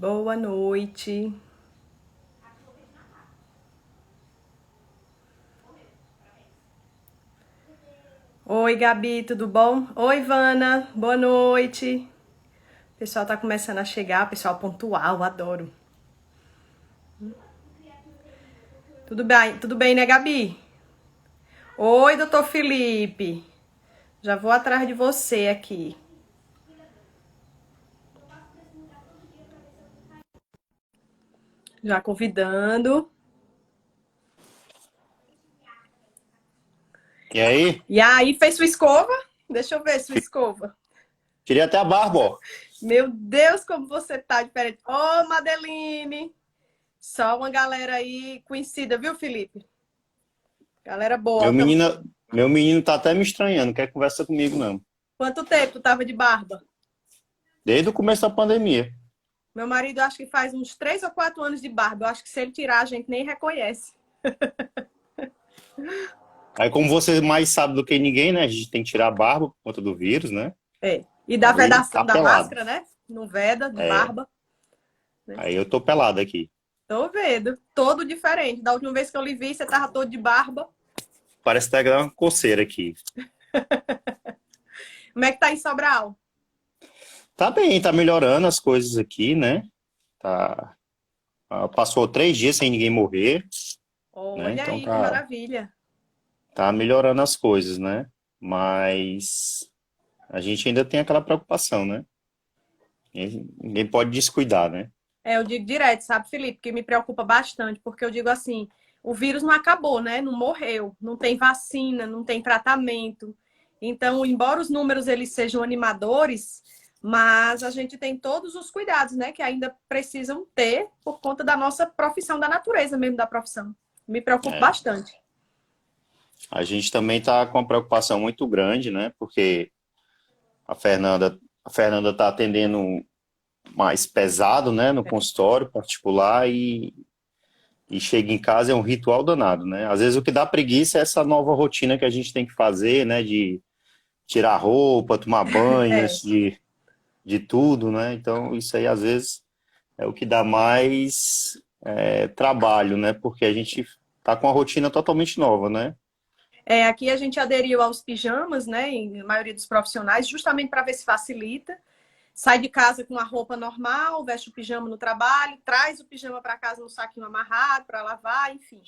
Boa noite. Oi, Gabi, tudo bom? Oi, Vana, boa noite. O pessoal tá começando a chegar, pessoal pontual, adoro. Tudo bem, né, Gabi? Oi, doutor Felipe. Já vou atrás de você aqui. Já convidando. E aí? E aí, fez sua escova? Deixa eu ver sua escova. Queria até a barba, ó. Meu Deus, como você tá diferente. Ô, Madeline. Só uma galera aí conhecida, viu, Felipe? Galera boa. Meu menino, meu menino tá até me estranhando, não quer conversa comigo, não. Quanto tempo tu tava de barba? Desde o começo da pandemia. Meu marido acho que faz uns 3 ou 4 anos de barba. Eu acho que se ele tirar, a gente nem reconhece. Aí, como você mais sabe do que ninguém, né? A gente tem que tirar a barba por conta do vírus, né? É. E da Aí vedação tá da pelado. máscara, né? Não veda, de É. barba. Né? Aí eu tô pelado aqui. Tô vendo. Todo diferente. Da última vez que eu lhe vi, você tava todo de barba. Parece até uma coceira aqui. Como é que tá em Sobral? Tá bem, tá melhorando as coisas aqui, né? Tá. Passou 3 dias sem ninguém morrer, né? Olha Então aí, que maravilha. tá melhorando as coisas, né? Mas a gente ainda tem aquela preocupação, né? Ninguém pode descuidar, né? É, eu digo direto, sabe, Felipe, que me preocupa bastante, porque eu digo assim, o vírus não acabou, né? Não morreu, não tem vacina, não tem tratamento. Então, embora os números eles sejam animadores, mas a gente tem todos os cuidados, né, que ainda precisam ter por conta da nossa profissão, da natureza mesmo da profissão. Me preocupa É. bastante. A gente também está com uma preocupação muito grande, né? Porque a Fernanda está atendendo mais pesado, né? No consultório particular e chega em casa é um ritual danado, né? Às vezes o que dá preguiça é essa nova rotina que a gente tem que fazer, né? De tirar roupa, tomar banho É, antes de tudo, né? Então isso aí às vezes é o que dá mais trabalho, né? Porque a gente tá com uma rotina totalmente nova, né? aqui a gente aderiu aos pijamas, né, em maioria dos profissionais, justamente para ver se facilita. Sai de casa com a roupa normal, veste o pijama no trabalho, traz o pijama para casa no saquinho amarrado para lavar, enfim.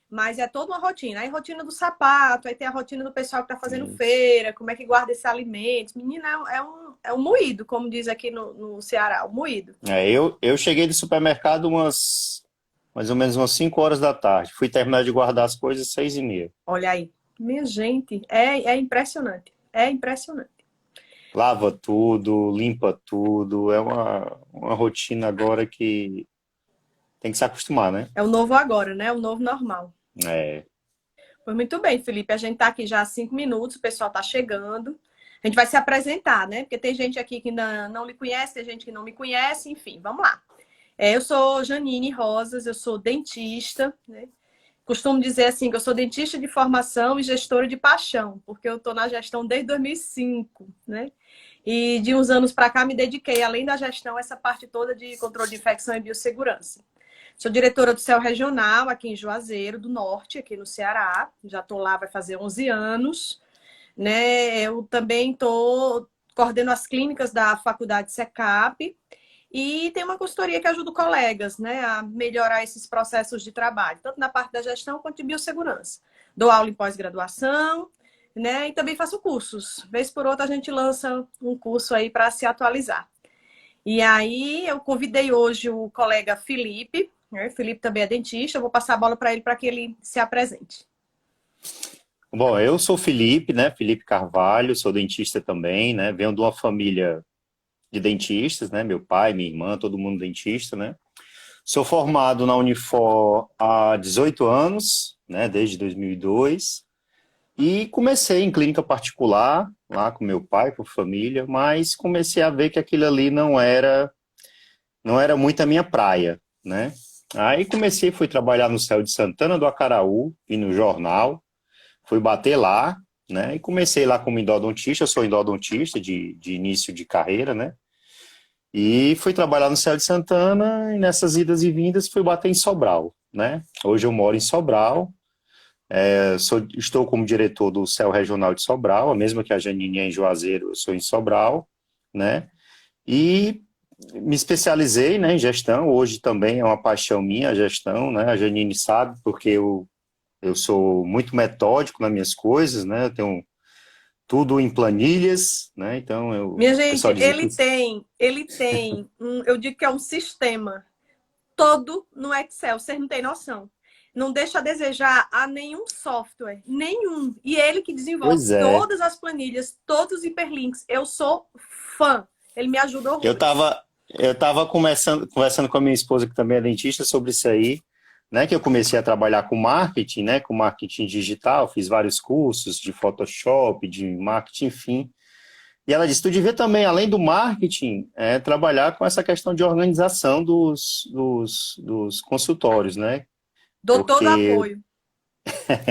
Mas é toda uma rotina. Aí rotina do sapato, aí tem a rotina do pessoal que está fazendo Isso. feira, como é que guarda esses alimentos. Menina, é um moído, como diz aqui no Ceará, um moído. Eu cheguei do supermercado mais ou menos umas 5 horas da tarde. Fui terminar de guardar as coisas às 6h30. Olha aí. Minha gente, é impressionante. É impressionante. Lava tudo, limpa tudo. É uma rotina agora que tem que se acostumar, né? É o novo agora, né? O novo normal. É, Pois muito bem, Felipe. A gente está aqui já há 5 minutos, o pessoal está chegando. A gente vai se apresentar, né? Porque tem gente aqui que ainda não lhe conhece, tem gente que não me conhece, enfim, vamos lá. Eu sou Janine Rosas, eu sou dentista, né? Costumo dizer assim que eu sou dentista de formação e gestora de paixão, porque eu estou na gestão desde 2005, né? E de uns anos para cá me dediquei, além da gestão, a essa parte toda de controle de infecção e biossegurança. Sou diretora do CEL Regional aqui em Juazeiro do Norte, aqui no Ceará. Já estou lá, vai fazer 11 anos. Né? Eu também coordeno as clínicas da Faculdade SECAP e tem uma consultoria que ajuda colegas, né, a melhorar esses processos de trabalho, tanto na parte da gestão quanto de biossegurança. Dou aula em pós-graduação, né, e também faço cursos. Vez por outra a gente lança um curso aí para se atualizar. E aí eu convidei hoje o colega Felipe, né? Felipe também é dentista, eu vou passar a bola para ele para que ele se apresente. Bom, eu sou Felipe, né? Felipe Carvalho, sou dentista também, né? Venho de uma família de dentistas, né? Meu pai, minha irmã, todo mundo dentista, né? Sou formado na Unifor há 18 anos, né? Desde 2002. E comecei em clínica particular, lá com meu pai, com família, mas comecei a ver que aquilo ali não era muito a minha praia, né? Aí fui trabalhar no Céu de Santana do Acaraú e no jornal, fui bater lá, né? E comecei lá como endodontista, eu sou endodontista de início de carreira, né? E fui trabalhar no Céu de Santana, e nessas idas e vindas fui bater em Sobral, né? Hoje eu moro em Sobral, estou como diretor do Céu Regional de Sobral, a mesma que a Janine é em Juazeiro, eu sou em Sobral, né? E me especializei, né, em gestão, hoje também é uma paixão minha a gestão, né? A Janine sabe, porque eu sou muito metódico nas minhas coisas, né? Eu tenho tudo em planilhas, né? Então, Minha o pessoal gente, dizia que ele tem, eu digo que é um sistema todo no Excel, vocês não têm noção. Não deixa a desejar a nenhum software, nenhum. E ele que desenvolve pois é. todas as planilhas, todos os hiperlinks. Eu sou fã. Ele me ajuda Eu horrores. tava, eu tava conversando com a minha esposa, que também é dentista, sobre isso aí, né? Que eu comecei a trabalhar com marketing, né? Com marketing digital, fiz vários cursos de Photoshop, de marketing, enfim. E ela disse, tu devia também, além do marketing, trabalhar com essa questão de organização dos consultórios, né? Dou todo Porque, apoio.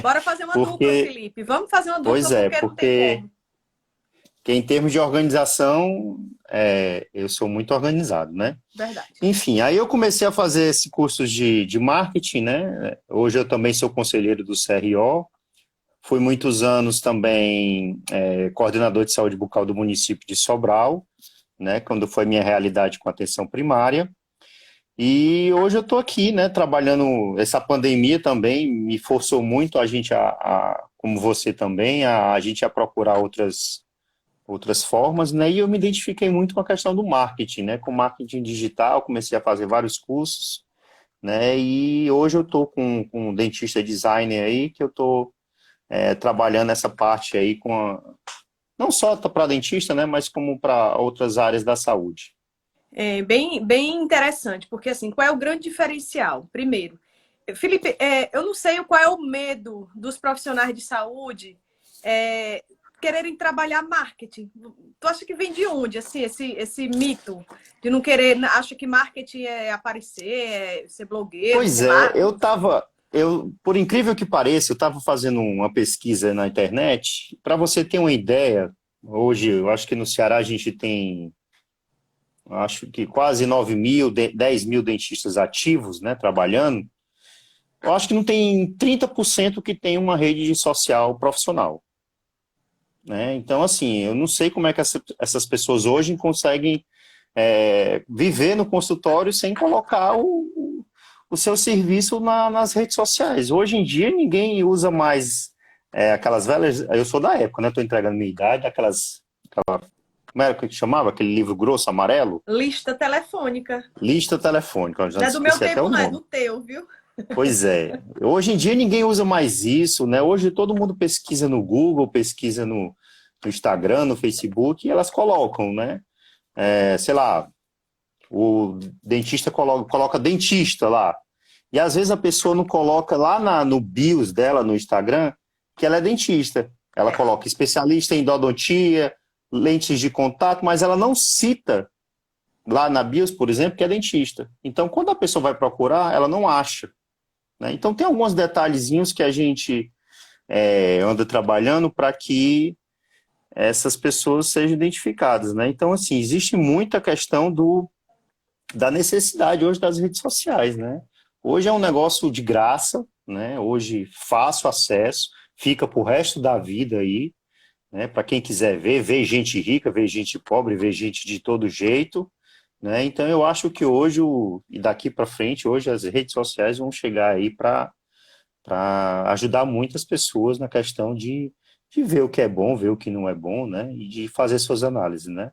Bora fazer uma dupla, porque, Felipe. Vamos fazer uma dupla pois é, porque não tem porque como. que em termos de organização, eu sou muito organizado, né? Verdade. Enfim, aí eu comecei a fazer esse curso de marketing, né? Hoje eu também sou conselheiro do CRO, fui muitos anos também coordenador de saúde bucal do município de Sobral, né? Quando foi minha realidade com atenção primária. E hoje eu estou aqui, né? Trabalhando. Essa pandemia também me forçou muito a gente, como você também, a gente a procurar outras formas, né? E eu me identifiquei muito com a questão do marketing, né? Com marketing digital, comecei a fazer vários cursos, né? E hoje eu estou com um dentista designer aí, que eu estou trabalhando essa parte aí não só para dentista, né? Mas como para outras áreas da saúde. É bem interessante, porque assim, qual é o grande diferencial? Primeiro, Felipe, eu não sei qual é o medo dos profissionais de saúde quererem trabalhar marketing. Tu acha que vem de onde, assim, esse mito de não querer, acha que marketing é aparecer, é ser blogueiro, Pois sei é, lá. por incrível que pareça, eu estava fazendo uma pesquisa na internet. Para você ter uma ideia, hoje eu acho que no Ceará a gente tem, acho que quase 9 mil, 10 mil dentistas ativos, né, trabalhando. Eu acho que não tem 30% que tem uma rede social profissional, né? Então, assim, eu não sei como é que essas pessoas hoje conseguem viver no consultório sem colocar o seu serviço nas redes sociais. Hoje em dia, ninguém usa mais aquelas velhas. Eu sou da época, né? Estou entregando minha idade, como era que chamava? Aquele livro grosso, amarelo? Lista telefônica. Lista telefônica, eu já Não é do meu esqueci até tempo, o não, é nome. do teu, viu? Pois é. Hoje em dia ninguém usa mais isso, né? Hoje todo mundo pesquisa no Google, pesquisa no Instagram, no Facebook, e elas colocam, né? Sei lá, o dentista coloca dentista lá. E às vezes a pessoa não coloca lá no BIOS dela, no Instagram, que ela é dentista. Ela É. coloca especialista em endodontia, lentes de contato, mas ela não cita lá na BIOS, por exemplo, que é dentista. Então, quando a pessoa vai procurar, ela não acha, né? Então, tem alguns detalhezinhos que a gente anda trabalhando para que essas pessoas sejam identificadas, né? Então, assim, existe muita questão da necessidade hoje das redes sociais, né? Hoje é um negócio de graça, né? Hoje fácil acesso, fica pro resto da vida aí, né? Para quem quiser ver gente rica, ver gente pobre, ver gente de todo jeito, né? Então eu acho que hoje e daqui para frente, hoje as redes sociais vão chegar aí para ajudar muitas pessoas na questão de ver o que é bom, ver o que não é bom, né? E de fazer suas análises, né?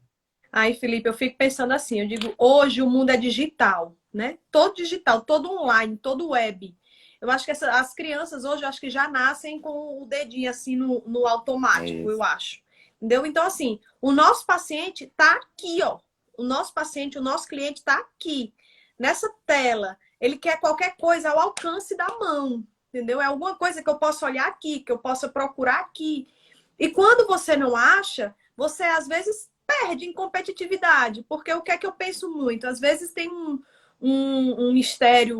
Aí, Felipe, eu fico pensando assim, eu digo, hoje o mundo é digital, né? Todo digital, todo online, todo web. Eu acho que as crianças hoje, eu acho que já nascem com o dedinho assim no automático, É, eu acho. Entendeu? Então, assim, o nosso paciente tá aqui, ó. O nosso paciente, o nosso cliente tá aqui, nessa tela. Ele quer qualquer coisa ao alcance da mão, entendeu? É alguma coisa que eu possa olhar aqui, que eu possa procurar aqui. E quando você não acha, você às vezes perde em competitividade, porque o que é que eu penso muito? Às vezes tem um mistério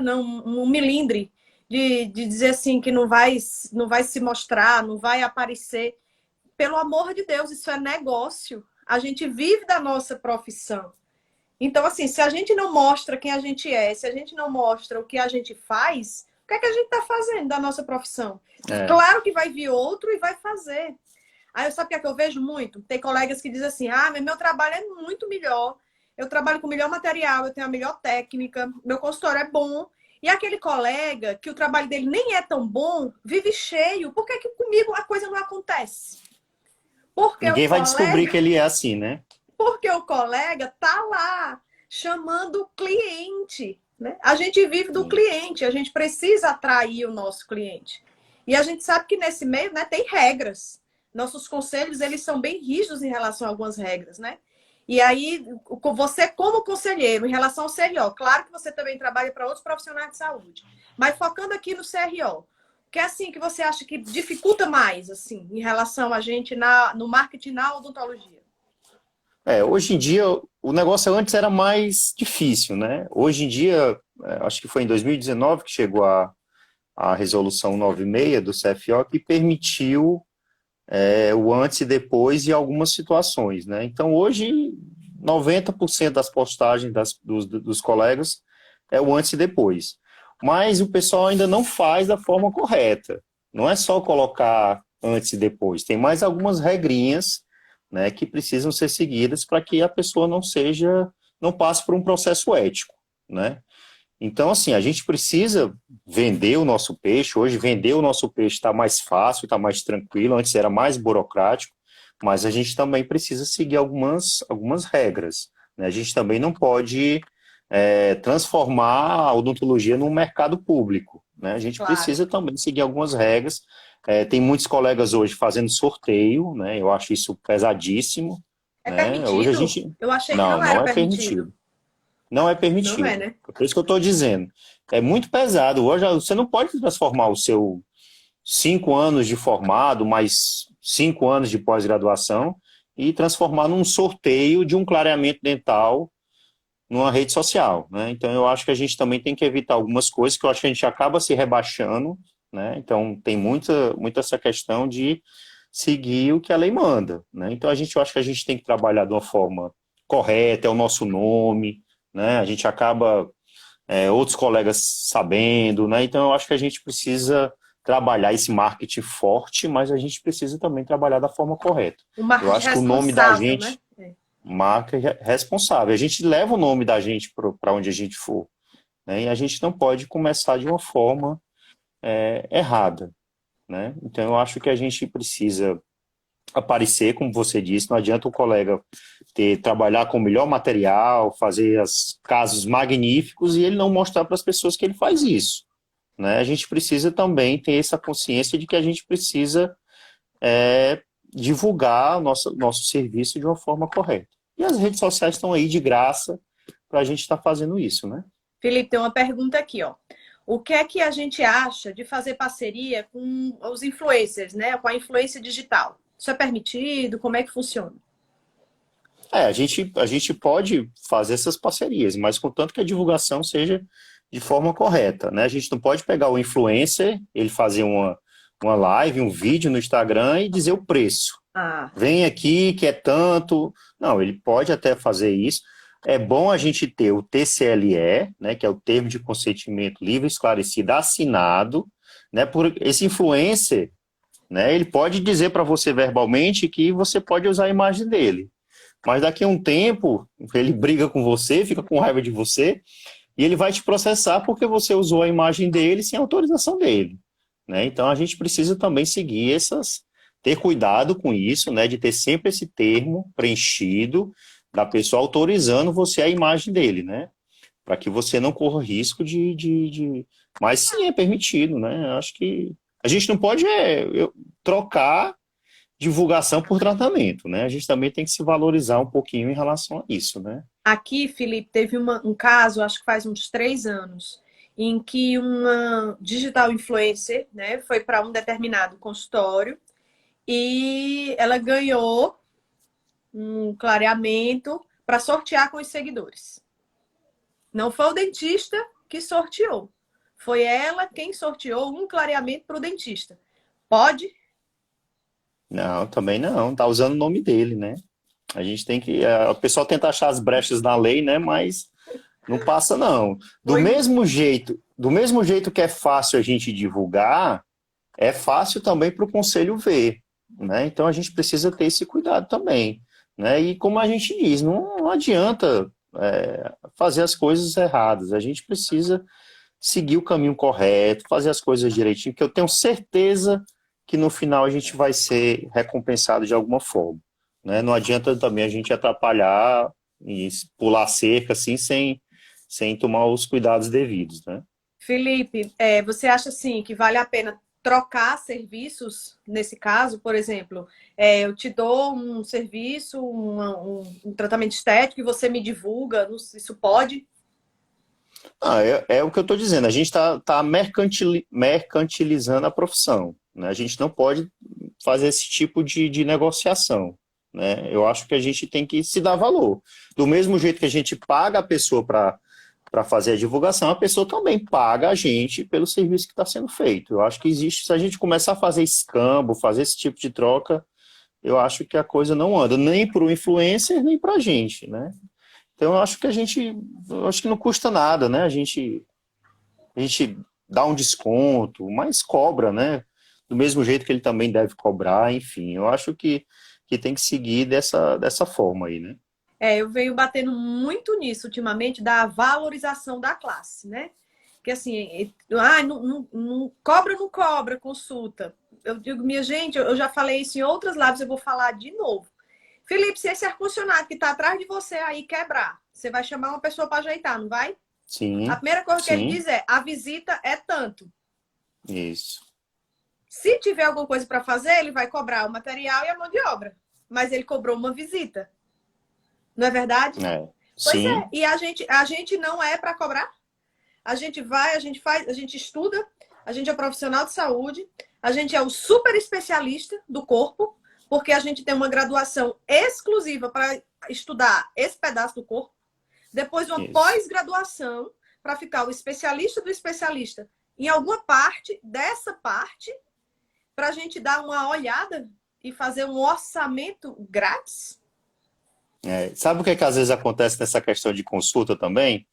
não, um milindre de dizer assim que não vai se mostrar, não vai aparecer. Pelo amor de Deus, isso é negócio. A gente vive da nossa profissão. Então, assim, se a gente não mostra quem a gente é, se a gente não mostra o que a gente faz, o que é que a gente está fazendo da nossa profissão? É. Claro que vai vir outro e vai fazer. Aí, sabe o que é que eu vejo muito? Tem colegas que dizem assim, ah, mas meu trabalho é muito melhor, eu trabalho com melhor material, eu tenho a melhor técnica, meu consultório é bom. E aquele colega que o trabalho dele nem é tão bom, vive cheio. Por que que comigo a coisa não acontece? Porque o Ninguém vai descobrir colega que ele é assim, né? porque o colega tá lá chamando o cliente, né? A gente vive do Sim. cliente, a gente precisa atrair o nosso cliente. E a gente sabe que nesse meio, né, tem regras. Nossos conselhos, eles são bem rígidos em relação a algumas regras, né? E aí, você como conselheiro, em relação ao CRO, claro que você também trabalha para outros profissionais de saúde, mas focando aqui no CRO, que é assim que você acha que dificulta mais, assim, em relação a gente no marketing na odontologia? Hoje em dia, o negócio antes era mais difícil, né? Hoje em dia, acho que foi em 2019 que chegou a resolução 96 do CFO que permitiu o antes e depois em algumas situações, né? Então, hoje, 90% das postagens dos colegas é o antes e depois. Mas o pessoal ainda não faz da forma correta. Não é só colocar antes e depois. Tem mais algumas regrinhas, né, que precisam ser seguidas para que a pessoa não passe por um processo ético, né? Então, assim, a gente precisa vender o nosso peixe. Hoje, vender o nosso peixe está mais fácil, está mais tranquilo. Antes era mais burocrático, mas a gente também precisa seguir algumas regras, né? A gente também não pode transformar a odontologia num mercado público, né? A gente Claro. precisa também seguir algumas regras. Tem muitos colegas hoje fazendo sorteio, né? Eu acho isso pesadíssimo, É né? Hoje a permitido? gente... Eu achei que Não, não não era é permitido. permitido. Não é Não é, permitido. né? Por isso que eu estou dizendo. É muito pesado. Hoje você não pode transformar o seu 5 anos de formado, mais 5 anos de pós-graduação, e transformar num sorteio de um clareamento dental numa rede social, né? Então eu acho que a gente também tem que evitar algumas coisas que eu acho que a gente acaba se rebaixando, né? Então tem muita essa questão de seguir o que a lei manda, né? Então eu acho que a gente tem que trabalhar de uma forma correta, é o nosso nome, né? A gente acaba outros colegas sabendo, né? Então eu acho que a gente precisa trabalhar esse marketing forte, mas a gente precisa também trabalhar da forma correta. Um Eu marketing acho que o nome da responsável, né? gente marca responsável. A gente leva o nome da gente para onde a gente for, né? E a gente não pode começar de uma forma errada, né? Então eu acho que a gente precisa aparecer, como você disse, não adianta o colega trabalhar com o melhor material, fazer casos magníficos e ele não mostrar para as pessoas que ele faz isso, né? A gente precisa também ter essa consciência de que a gente precisa divulgar o nosso serviço de uma forma correta. E as redes sociais estão aí de graça para a gente estar fazendo isso, né? Felipe, tem uma pergunta aqui, ó. O que é que a gente acha de fazer parceria com os influencers, né? Com a influência digital? Isso é permitido? Como é que funciona? A gente pode fazer essas parcerias, mas contanto que a divulgação seja de forma correta, né? A gente não pode pegar o influencer, ele fazer uma live, um vídeo no Instagram e dizer o preço. Ah, Vem aqui que é tanto. Não, ele pode até fazer isso. É bom a gente ter o TCLE, né, que é o termo de consentimento livre e esclarecido assinado, né, por esse influencer, né, ele pode dizer para você verbalmente que você pode usar a imagem dele. Mas daqui a um tempo, ele briga com você, fica com raiva de você, e ele vai te processar porque você usou a imagem dele sem autorização dele, né? Então a gente precisa também seguir ter cuidado com isso, né? De ter sempre esse termo preenchido da pessoa autorizando você a imagem dele, né? Para que você não corra risco Mas sim, é permitido, né? Eu acho que a gente não pode trocar divulgação por tratamento, né? A gente também tem que se valorizar um pouquinho em relação a isso, né? aqui, Felipe, teve um caso, acho que faz uns 3 anos, em que uma digital influencer, né, foi para um determinado consultório e ela ganhou um clareamento para sortear com os seguidores. Não foi o dentista que sorteou. Foi ela quem sorteou um clareamento para o dentista. Pode? Não, também não. Tá usando o nome dele, né? A gente tem que... O pessoal tenta achar as brechas na lei, né? Mas não passa, não. Do mesmo jeito que é fácil a gente divulgar, é fácil também para o conselho ver, né? Então a gente precisa ter esse cuidado também, né? E como a gente diz, não adianta fazer as coisas erradas. A gente precisa seguir o caminho correto, fazer as coisas direitinho, que eu tenho certeza que no final a gente vai ser recompensado de alguma forma, né? Não adianta também a gente atrapalhar e pular cerca assim sem tomar os cuidados devidos, né? Felipe, você acha assim que vale a pena trocar serviços nesse caso? Por exemplo, eu te dou um serviço, um tratamento estético e você me divulga, isso pode? É o que eu estou dizendo, a gente está mercantilizando a profissão, né? A gente não pode fazer esse tipo de negociação, né? Eu acho que a gente tem que se dar valor. Do mesmo jeito que a gente paga a pessoa para fazer a divulgação, a pessoa também paga a gente pelo serviço que está sendo feito. Eu acho que existe, se a gente começar a fazer escambo, fazer esse tipo de troca, eu acho que a coisa não anda, nem para o influencer, nem para a gente, né? Então eu acho que eu acho que não custa nada, né? A gente dá um desconto, mas cobra, né? Do mesmo jeito que ele também deve cobrar, enfim. Eu acho que tem que seguir dessa forma aí, né? Eu venho batendo muito nisso ultimamente, da valorização da classe, né? Que assim, não cobra, não cobra consulta. Eu digo, minha gente, eu já falei isso em outras lives, eu vou falar de novo. Felipe, se esse ar-condicionado que está atrás de você aí quebrar, você vai chamar uma pessoa para ajeitar, não vai? A Sim, primeira coisa que ele sim, diz é: a visita é tanto. isso. Se tiver alguma coisa para fazer, ele vai cobrar o material e a mão de obra. Mas ele cobrou uma visita. Não é verdade? É, Pois é. sim, E a gente não é para cobrar. A gente vai, a gente faz, a gente estuda, a gente é profissional de saúde, a gente é o super especialista do corpo, porque a gente tem uma graduação exclusiva para estudar esse pedaço do corpo, depois uma isso. pós-graduação para ficar o especialista do especialista em alguma parte dessa parte, para a gente dar uma olhada e fazer um orçamento grátis. Sabe o que às vezes acontece nessa questão de consulta também?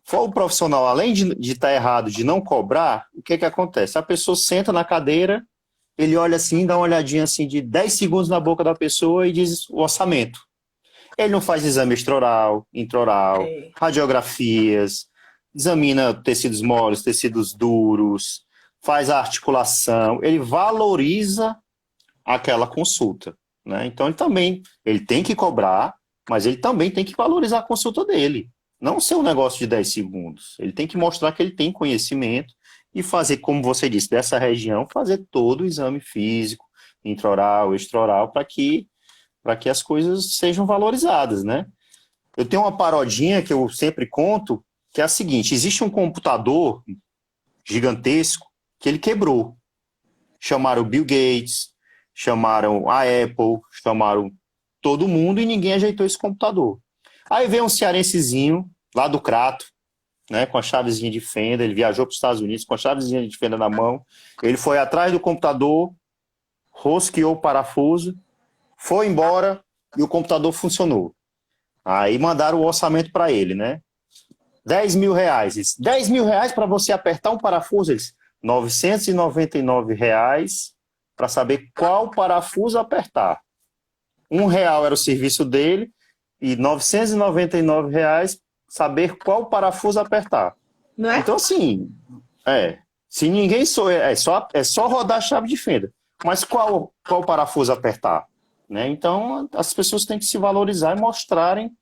For o profissional, além de estar errado, de não cobrar, o que acontece? A pessoa senta na cadeira, ele olha assim, dá uma olhadinha assim de 10 segundos na boca da pessoa e diz o orçamento. Ele não faz exame extraoral, intraoral, É. radiografias, examina tecidos moles, tecidos duros, faz a articulação, ele valoriza aquela consulta, né? Então ele tem que cobrar, mas ele também tem que valorizar a consulta dele. Não ser um negócio de 10 segundos. Ele tem que mostrar que ele tem conhecimento e fazer, como você disse, dessa região, fazer todo o exame físico, intraoral, extraoral, para que as coisas sejam valorizadas, né? Eu tenho uma parodinha que eu sempre conto, que é a seguinte: existe um computador gigantesco que ele quebrou. Chamaram Bill Gates, chamaram a Apple, chamaram todo mundo e ninguém ajeitou esse computador. Aí veio um cearensezinho lá do Crato, né, com a chavezinha de fenda, ele viajou para os Estados Unidos com a chavezinha de fenda na mão, ele foi atrás do computador, rosqueou o parafuso, foi embora e o computador funcionou. Aí mandaram o orçamento para ele, né? R$ 10.000. R$ 10.000 para você apertar um parafuso? Eles, R$ 999 para saber qual parafuso apertar. R$ 1 era o serviço dele e R$ 999 saber qual parafuso apertar. Não é? Então, assim, se ninguém é só rodar a chave de fenda. Mas qual parafuso apertar? Né? Então, as pessoas têm que se valorizar e mostrarem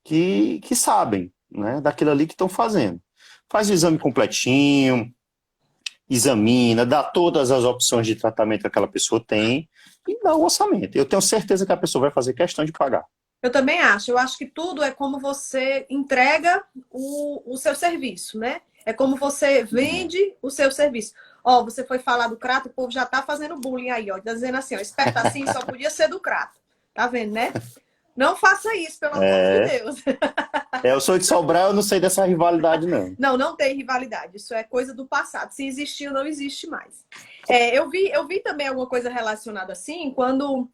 que sabem, né, daquilo ali que estão fazendo. Faz o exame completinho, examina, dá todas as opções de tratamento que aquela pessoa tem e dá o orçamento. Eu tenho certeza que a pessoa vai fazer questão de pagar. Eu também acho. Eu acho que tudo é como você entrega o seu serviço, né? É como você vende o seu serviço. Ó, você foi falar do Crato, o povo já tá fazendo bullying aí, ó. Tá dizendo assim, ó, esperta assim, só podia ser do Crato. Tá vendo, né? Não faça isso, pelo amor de É, Deus. eu sou de Sobral, eu não sei dessa rivalidade, não. Não, não tem rivalidade. Isso é coisa do passado. Se existiu, não existe mais. Eu vi também alguma coisa relacionada assim, quando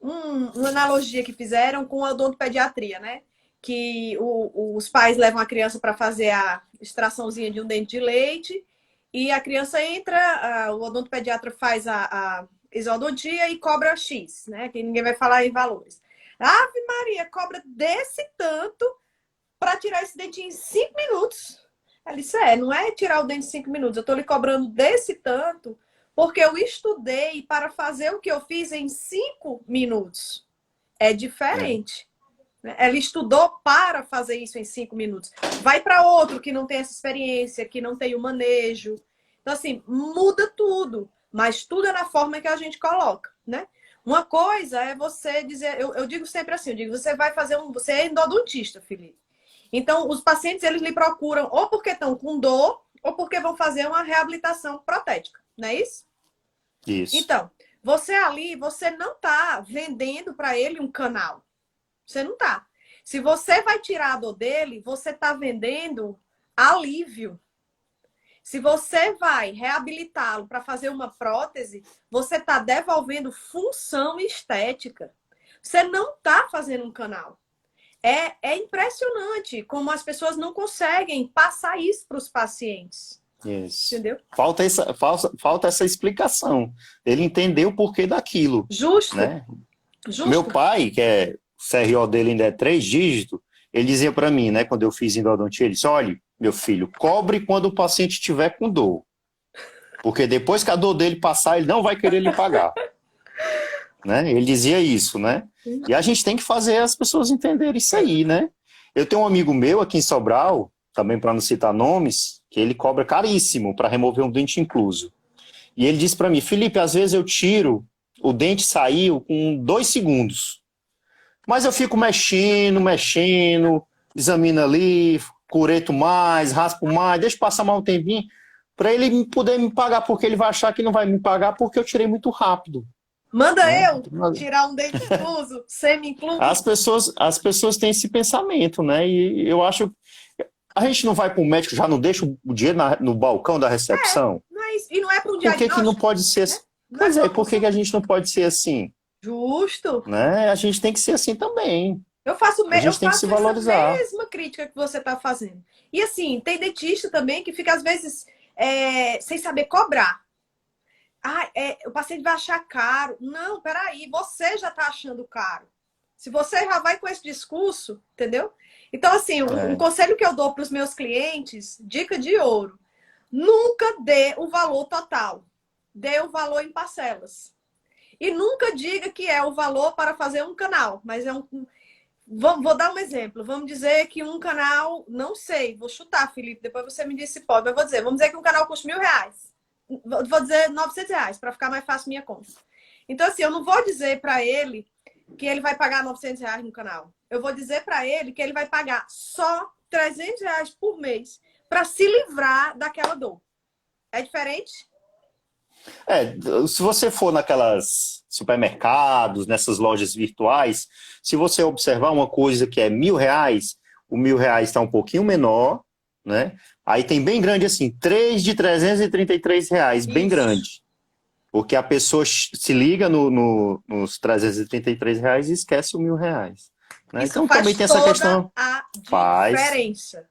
uma analogia que fizeram com a odontopediatria, né? Que os pais levam a criança para fazer a extraçãozinha de um dente de leite e a criança entra, o odontopediatra faz a exodontia e cobra X, né? Que ninguém vai falar em valores. Ave Maria, cobra desse tanto para tirar esse dente em 5 minutos. Ela disse, não é tirar o dente em 5 minutos, eu estou lhe cobrando desse tanto porque eu estudei para fazer o que eu fiz em 5 minutos. É diferente. Ela estudou para fazer isso em 5 minutos. Vai para outro que não tem essa experiência, que não tem o manejo. Então, assim, muda tudo. Mas tudo é na forma que a gente coloca, né? Uma coisa é você dizer... Eu digo sempre assim, você vai fazer você é endodontista, Felipe. Então, os pacientes, eles lhe procuram ou porque estão com dor ou porque vão fazer uma reabilitação protética. Não é isso? Isso. Então, você não está vendendo para ele um canal. Você não tá. Se você vai tirar a dor dele, você está vendendo alívio. Se você vai reabilitá-lo para fazer uma prótese, você está devolvendo função estética. Você não está fazendo um canal. É impressionante como as pessoas não conseguem passar isso para os pacientes. Isso. Entendeu? Falta essa explicação. Ele entendeu o porquê daquilo. Justo. Né? Justo. Meu pai, que é o CRO dele ainda é 3 dígitos, ele dizia para mim, né, quando eu fiz endodontia, ele disse, olha, meu filho, cobre quando o paciente estiver com dor. Porque depois que a dor dele passar, ele não vai querer lhe pagar. Né? Ele dizia isso, né? E a gente tem que fazer as pessoas entenderem isso aí, né? Eu tenho um amigo meu aqui em Sobral, também para não citar nomes, que ele cobra caríssimo para remover um dente incluso. E ele disse para mim, Felipe, às vezes eu tiro, o dente saiu com 2 segundos. Mas eu fico mexendo, examino ali, cureto mais, raspo mais, deixa passar mais um tempinho, para ele poder me pagar, porque ele vai achar que não vai me pagar porque eu tirei muito rápido. Manda eu tirar um dente incluso, semi-incluso. As pessoas têm esse pensamento, né? E eu acho... A gente não vai para o médico, já não deixa o dinheiro no balcão da recepção? E não é para um diagnóstico. Por que não pode ser assim? Pois é, por que a gente não pode ser assim? Justo. Né? A gente tem que ser assim também. Eu faço a gente tem que se valorizar. Essa mesma crítica que você está fazendo. E assim, tem dentista também que fica às vezes sem saber cobrar. O paciente vai achar caro. Não, peraí, você já está achando caro. Se você já vai com esse discurso, entendeu? Então, assim, um conselho que eu dou para os meus clientes, dica de ouro, nunca dê o valor total. Dê o valor em parcelas. E nunca diga que é o valor para fazer um canal, mas vou dar um exemplo. Vamos dizer que um canal, não sei, vou chutar, Felipe, depois você me diz se pode, mas vamos dizer que um canal custa R$1.000. Vou dizer R$900, para ficar mais fácil minha conta. Então, assim, eu não vou dizer para ele que ele vai pagar R$900 no canal. Eu vou dizer para ele que ele vai pagar só R$300 por mês para se livrar daquela dor. É diferente? Se você for naquelas supermercados, nessas lojas virtuais, se você observar uma coisa que é R$1.000, o R$1.000 está um pouquinho menor, né? Aí tem bem grande assim, 3 de R$333, bem grande. Porque a pessoa se liga nos R$333 e esquece o R$1.000. Né? Isso então faz também tem essa questão. A diferença.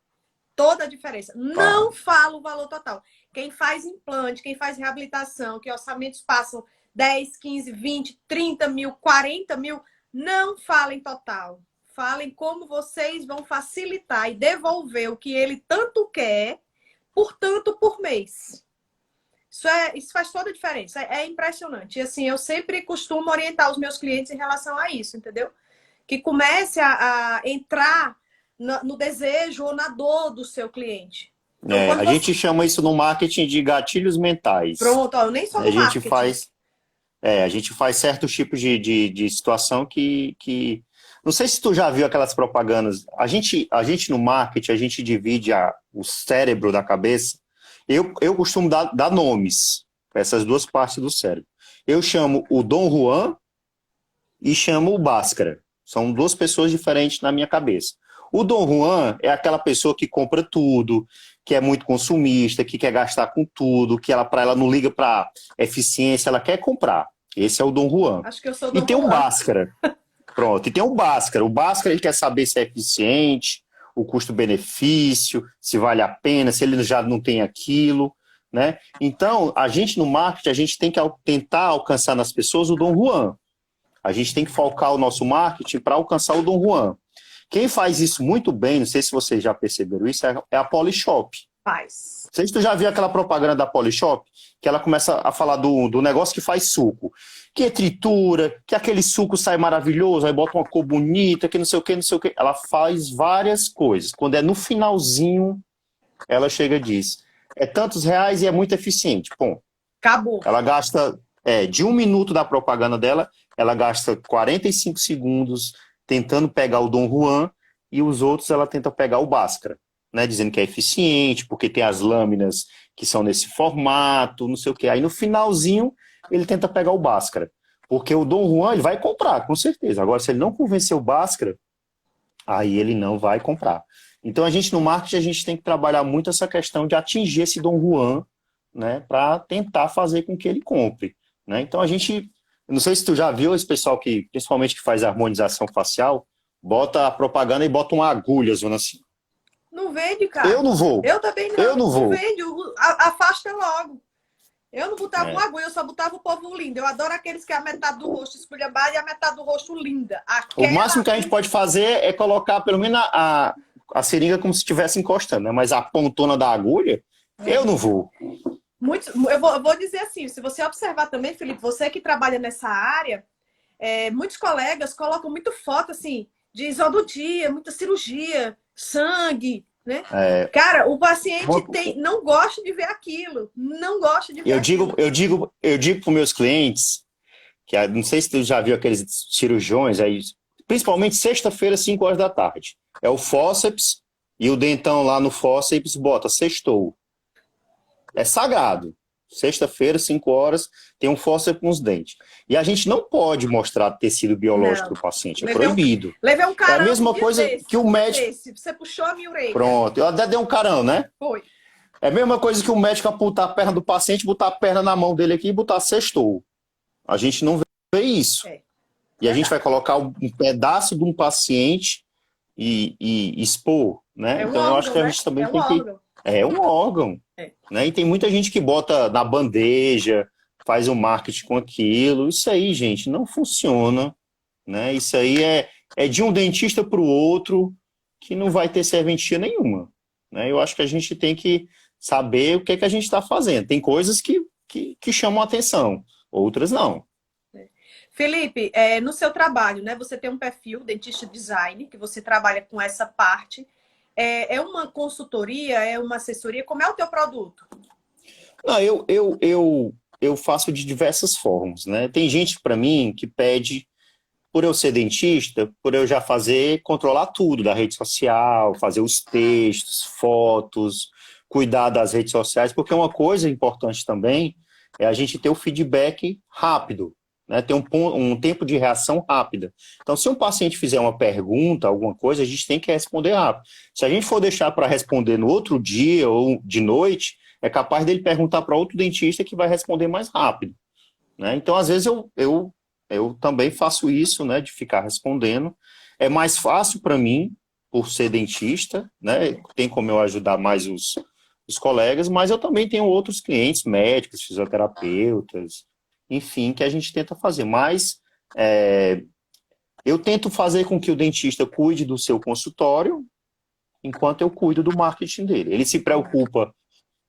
Toda a diferença. Não fala o valor total. Quem faz implante, quem faz reabilitação, que orçamentos passam 10, 15, 20, 30 mil, 40 mil, não falem total. Falem como vocês vão facilitar e devolver o que ele tanto quer, portanto, por mês. Isso faz toda a diferença. É impressionante. E assim, eu sempre costumo orientar os meus clientes em relação a isso, entendeu? Que comece a entrar no desejo ou na dor do seu cliente. Então, a gente chama isso no marketing de gatilhos mentais. Pronto, eu nem sou do marketing. A gente faz certos tipos de situação que... Não sei se tu já viu aquelas propagandas. A gente no marketing, a gente divide o cérebro da cabeça. Eu costumo dar nomes para essas duas partes do cérebro. Eu chamo o Dom Juan e chamo o Bhaskara. São duas pessoas diferentes na minha cabeça. O Dom Juan é aquela pessoa que compra tudo, que é muito consumista, que quer gastar com tudo, que para ela não liga para eficiência, ela quer comprar. Esse é o Dom Juan. Acho que eu sou E Dom tem o Juan. Bhaskara. Pronto, e tem o Bhaskara. O Bhaskara ele quer saber se é eficiente, o custo-benefício, se vale a pena, se ele já não tem aquilo, né? Então, a gente no marketing, a gente tem que tentar alcançar nas pessoas o Dom Juan. A gente tem que focar o nosso marketing para alcançar o Dom Juan. Quem faz isso muito bem, não sei se vocês já perceberam isso, é a Polishop. Faz. Não sei se tu já viu aquela propaganda da Polishop, que ela começa a falar do negócio que faz suco. Que tritura, que aquele suco sai maravilhoso, aí bota uma cor bonita, que não sei o que, não sei o que. Ela faz várias coisas. Quando é no finalzinho, ela chega e diz, é tantos reais e é muito eficiente. Bom, Acabou. ela gasta, de 1 minuto da propaganda dela, ela gasta 45 segundos tentando pegar o Dom Juan e os outros ela tenta pegar o Bhaskara, né? Dizendo que é eficiente, porque tem as lâminas que são nesse formato, não sei o que. Aí no finalzinho ele tenta pegar o Bhaskara, porque o Dom Juan ele vai comprar, com certeza. Agora, se ele não convencer o Bhaskara, aí ele não vai comprar. Então a gente no marketing a gente tem que trabalhar muito essa questão de atingir esse Dom Juan, né, para tentar fazer com que ele compre, né? Então a gente, não sei se tu já viu esse pessoal que, principalmente que faz harmonização facial, bota a propaganda e bota uma agulha, zona assim. Não vende, cara. Eu não vou. Eu também não. Eu não vou. Vende, afasta logo. Eu não botava uma agulha, eu só botava o povo lindo. Eu adoro aqueles que é a metade do rosto esculhambada e a metade do rosto linda. O máximo que a gente pode fazer é colocar pelo menos a seringa como se estivesse encostando, né? Mas a pontona da agulha, eu não vou. Eu vou dizer assim, se você observar também, Felipe, você que trabalha nessa área, muitos colegas colocam muito foto assim, de isodontia, muita cirurgia, sangue, né? Cara, o paciente não gosta de ver aquilo, não gosta de ver aquilo. Eu digo para os meus clientes, que não sei se tu já viu aqueles cirurgiões aí, principalmente sexta-feira, 5 horas da tarde. É o fórceps e o dentão lá no fórceps bota sextou. É sagrado. Sexta-feira, 5 horas, tem um fórceps nos dentes. E a gente não pode mostrar tecido biológico do paciente, é proibido. Levei um carão. É a mesma coisa que o médico... Você puxou a minha orelha. Pronto, eu até dei um carão, né? Foi. É a mesma coisa que o médico apontar a perna do paciente, botar a perna na mão dele aqui e botar sextou. A gente não vê isso. E a gente vai colocar um pedaço de um paciente e expor, né? Então eu acho que a gente também tem que... É um órgão. Né? E tem muita gente que bota na bandeja, faz um marketing com aquilo. Isso aí, gente, não funciona. Né? Isso aí é de um dentista para o outro que não vai ter serventia nenhuma. Né? Eu acho que a gente tem que saber o que é que a gente está fazendo. Tem coisas que chamam a atenção, outras não. Felipe, no seu trabalho, né, você tem um perfil, dentista design, que você trabalha com essa parte. É uma consultoria, é uma assessoria? Como é o teu produto? Não, eu faço de diversas formas, né? Tem gente para mim que pede, por eu ser dentista, por eu já controlar tudo da rede social, fazer os textos, fotos, cuidar das redes sociais, porque uma coisa importante também é a gente ter o feedback rápido, né? Ter um tempo de reação rápida. Então, se um paciente fizer uma pergunta, alguma coisa, a gente tem que responder rápido. Se a gente for deixar para responder no outro dia ou de noite, é capaz dele perguntar para outro dentista que vai responder mais rápido. Né? Então, às vezes, eu também faço isso, né, de ficar respondendo. É mais fácil para mim, por ser dentista, né? Tem como eu ajudar mais os colegas, mas eu também tenho outros clientes, médicos, fisioterapeutas, enfim, que a gente tenta fazer. Mas eu tento fazer com que o dentista cuide do seu consultório enquanto eu cuido do marketing dele. Ele se preocupa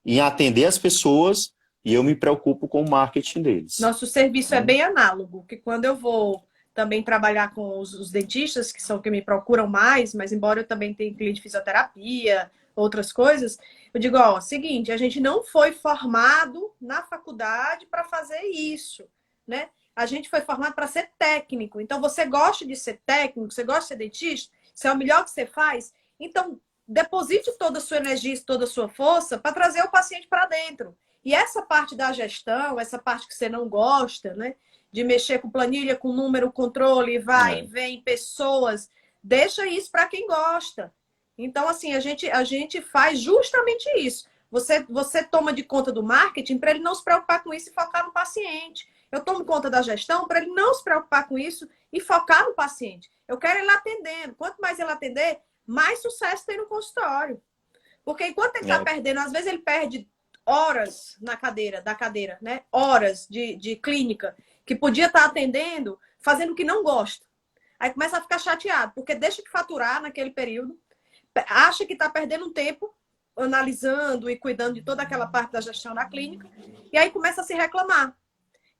em atender as pessoas e eu me preocupo com o marketing deles. Nosso serviço é bem análogo, que quando eu vou também trabalhar com os dentistas, que são que me procuram mais, mas embora eu também tenha cliente de fisioterapia, outras coisas, eu digo, seguinte, a gente não foi formado na faculdade para fazer isso, né? A gente foi formado para ser técnico. Então, você gosta de ser técnico, você gosta de ser dentista, isso é o melhor que você faz, então deposite toda a sua energia, toda a sua força para trazer o paciente para dentro. E essa parte da gestão, essa parte que você não gosta, né? De mexer com planilha, com número, controle, vai e vem, pessoas, deixa isso para quem gosta. Então, assim, a gente faz justamente isso. Você toma de conta do marketing para ele não se preocupar com isso e focar no paciente. eu tomo conta da gestão para ele não se preocupar com isso e focar no paciente. Eu quero ele atendendo. Quanto mais ele atender, mais sucesso tem no consultório. Porque enquanto ele está perdendo, às vezes ele perde horas na cadeira, né? Horas de clínica, que podia estar atendendo, fazendo o que não gosta. Aí começa a ficar chateado, porque deixa de faturar naquele período, acha que está perdendo um tempo analisando e cuidando de toda aquela parte da gestão da clínica, e aí começa a se reclamar